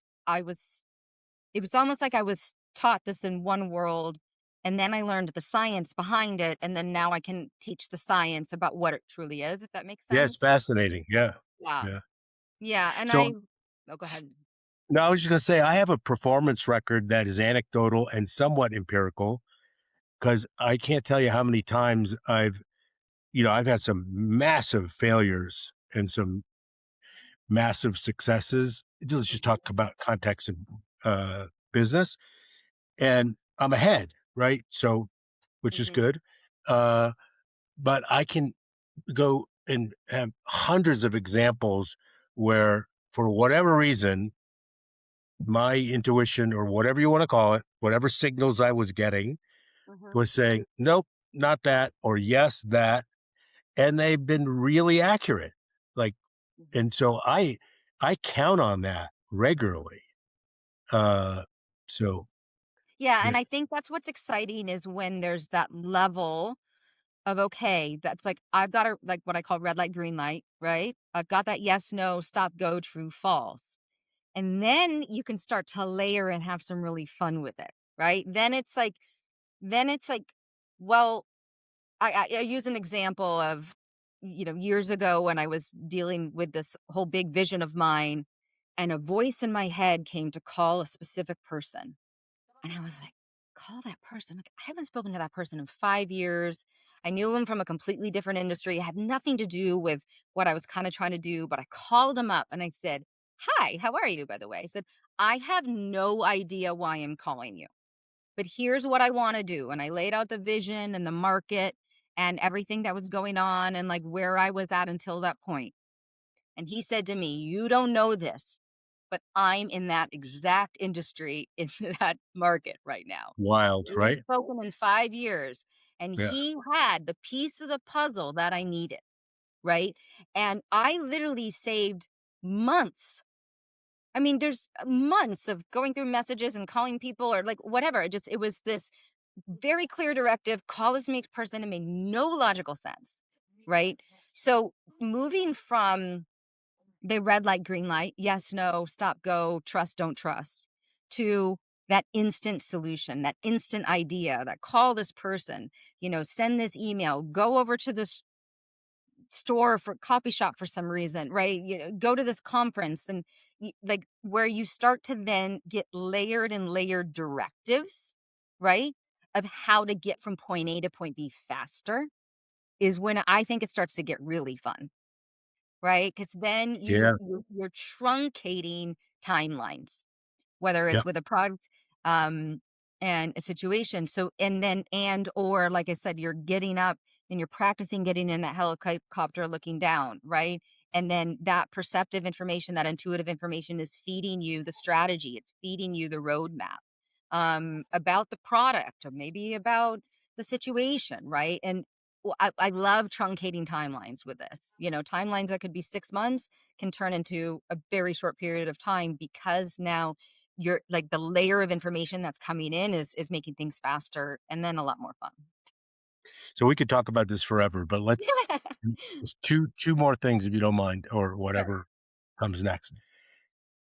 it was almost like I was taught this in one world and then I learned the science behind it and then now I can teach the science about what it truly is, if that makes Yeah, it's sense. fascinating. Yeah, Yeah. yeah. Yeah, and So oh, go ahead. no, I was just gonna say I have a performance record that is anecdotal and somewhat empirical because I can't tell you how many times I've had some massive failures and some massive successes. Let's just Mhm, talk about context and business. And I'm ahead, right? So, which is mhm, good. Uh, but I can go and have hundreds of examples where for whatever reason, my intuition or whatever you want to call it, whatever signals I was getting Mhm, was saying, nope, not that, or yes, that. And they've been really accurate. Like, mhm. and so I count on that regularly. Uh, so Yeah, yeah, and I think that's what's exciting is when there's that level of, okay, that's like, I've got a like, what I call red light, green light, right? I've got that yes, no, stop, go, true, false. And then you can start to layer and have some really fun with it, right? Then it's like, well, I use an example of, years ago when I was dealing with this whole big vision of mine, and a voice in my head came to call a specific person. And I was like, call that person. Like, I haven't spoken to that person in 5 years. I knew him from a completely different industry. It had nothing to do with what I was kind of trying to do, but I called him up and I said, "Hi, how are you, by the way?" I said, "I have no idea why I'm calling you, but here's what I want to do." And I laid out the vision and the market and everything that was going on and like where I was at until that point. And he said to me, "You don't know this, but I'm in that exact industry in that market right now. wild, We haven't right? spoken in 5 years." And Yeah. he had the piece of the puzzle that I needed, right? And I literally saved months. I mean, there's months of going through messages and calling people or like whatever. It was this very clear directive, call this makes person. It made no logical sense, right? So moving from the red light, green light, yes, no, stop, go, trust, don't trust, to that instant solution, that instant idea, that call this person, send this email, go over to this store for coffee shop for some reason, right? Go to this conference and like where you start to then get layered and layered directives, right? Of how to get from point A to point B faster is when I think it starts to get really fun, right? Because then Yeah. you're truncating timelines, whether Yeah. it's with a product, um, and a situation. So and then and or like I said, you're getting up and you're practicing getting in that helicopter looking down, right? And then that perceptive information, that intuitive information is feeding you the strategy. It's feeding you the roadmap about the product or maybe about the situation, right? And I love truncating timelines with this. Timelines that could be 6 months can turn into a very short period of time because now you're like the layer of information that's coming in is making things faster and then a lot more fun. So we could talk about this forever, but let's just two more things if you don't mind, or Sure. whatever comes next.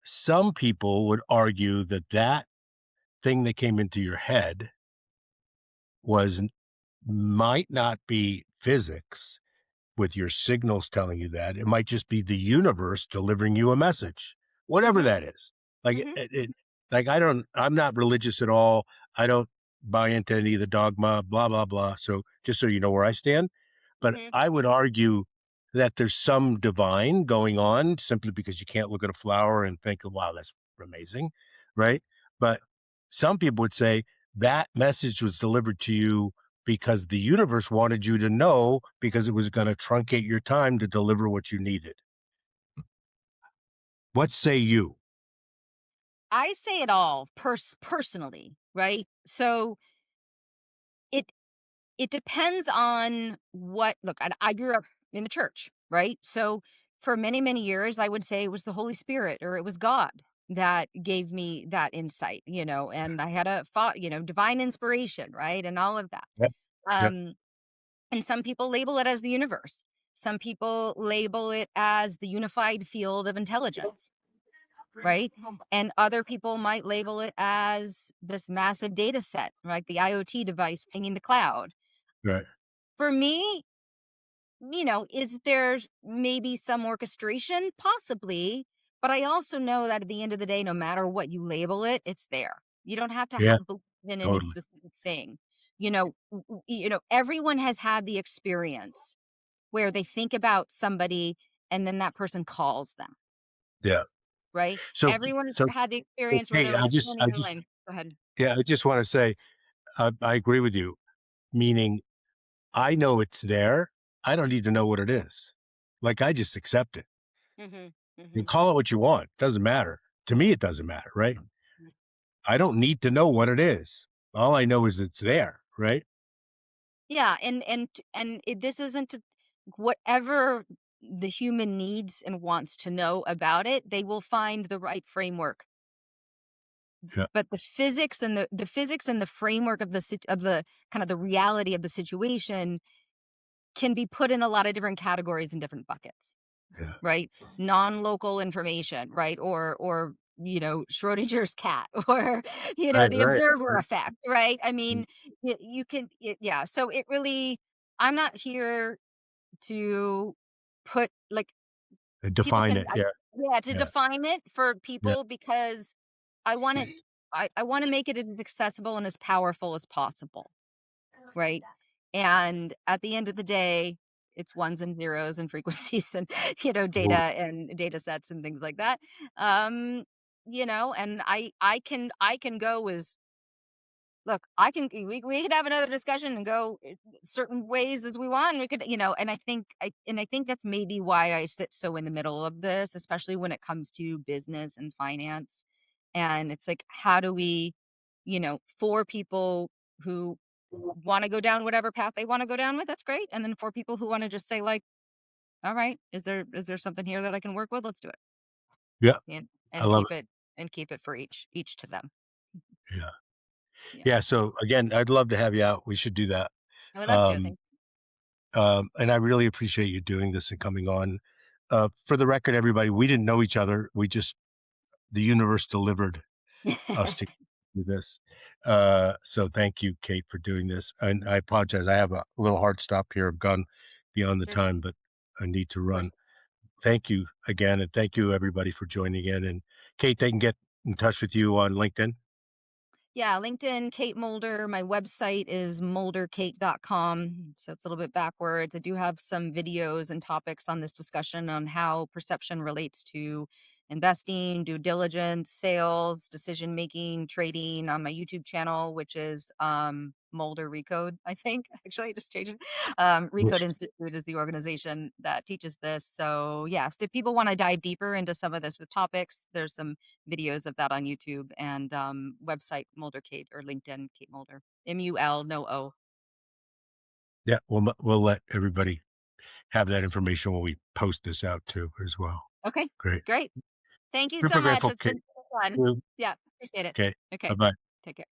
Some people would argue that that thing that came into your head was might not be physics with your signals telling you that. It might just be the universe delivering you a message, whatever Mhm, that is. Like mhm, like I'm not religious at all. I don't buy into any of the dogma, blah, blah, blah. So just so you know where I stand. But mhm. I would argue that there's some divine going on simply because you can't look at a flower and think, wow, that's amazing. Right. But some people would say that message was delivered to you because the universe wanted you to know because it was going to truncate your time to deliver what you needed. What say you? I say it all personally, right? So it it depends on what look, I grew up in the church, right? So for many, many years, I would say it was the Holy Spirit or it was God that gave me that insight, and I had a thought, divine inspiration, right? And all of that. Yep. Yep. Um, and some people label it as the universe. Some people label it as the unified field of intelligence, right? And other people might label it as this massive data set, like the IoT device pinging the cloud. Right. For me, is there maybe some orchestration? Possibly. But I also know that at the end of the day, no matter what you label it, it's there. You don't have to Yeah. believe in any Totally. specific thing. Everyone has had the experience where they think about somebody and then that person calls them, Yeah. right? So, Everyone has so, had the experience where hey, they're like standing in line. Go ahead. yeah, I just want to say, I agree with you, meaning I know it's there. I don't need to know what it is. Like I just accept it. Mhm. You Mhm. call it what you want. Doesn't matter. To me, it doesn't matter, right? I don't need to know what it is. All I know is it's there, right? Yeah, this isn't whatever the human needs and wants to know about it, they will find the right framework. Yeah, But the physics and the framework of of the kind of the reality of the situation can be put in a lot of different categories and different buckets, yeah. right? Non-local information, right? Or Schrodinger's cat, or Right, the right, observer right. effect, right? I Mm, mean, you can, yeah. So it really, I'm not here to put like people define can, it. Yeah, yeah, to yeah, define it for yeah. people because I want it. I want to make it as accessible and as powerful as possible, right? And at the end of the day, it's ones and zeros and frequencies and data Well, and data sets and things like that. Um, and I can go as look, we could have another discussion and go certain ways as we want. We could, and I think that's maybe why I sit so in the middle of this, especially when it comes to business and finance. And it's like, how do we, for people who want to go down whatever path they want to go down with, that's great. And then for people who want to just say like, all right, is there something here that I can work with? Let's do it. yeah, And I and love keep it and keep it for each to them. it. Yeah. Yeah. Yeah, so again, I'd love to have you out. We should do that. I would love to. Um, Thank and I really appreciate you doing this and coming on. For the record, everybody, we didn't know each other. We just the universe delivered you. us to do this. So thank you, Kate, for doing this. And I apologize. I have a little hard stop here. I've gone beyond the Sure thing. time, but I need to Of course. run. Thank you again, and thank you everybody for joining in. And Kate, they can get in touch with you on LinkedIn. Yeah, LinkedIn, Kate Mulder. My website is molderkate.com. So it's a little bit backwards. I do have some videos and topics on this discussion on how perception relates to investing, due diligence, sales, decision making, trading on my YouTube channel, which is Mulder Recode, I think. Actually, I just changed it. Recode Yes. Institute is the organization that teaches this. So, yeah, so if people want to dive deeper into some of this with topics, there's some videos of that on YouTube and website Mulder Kate or LinkedIn Kate Mulder. MUL, no O. Yeah, we'll let everybody have that information when we post this out too as well. Okay, Great. great. Thank you so Super much. grateful, It's Kate. been so fun. You. Yeah, appreciate it. Okay. Okay, Bye-bye. take care.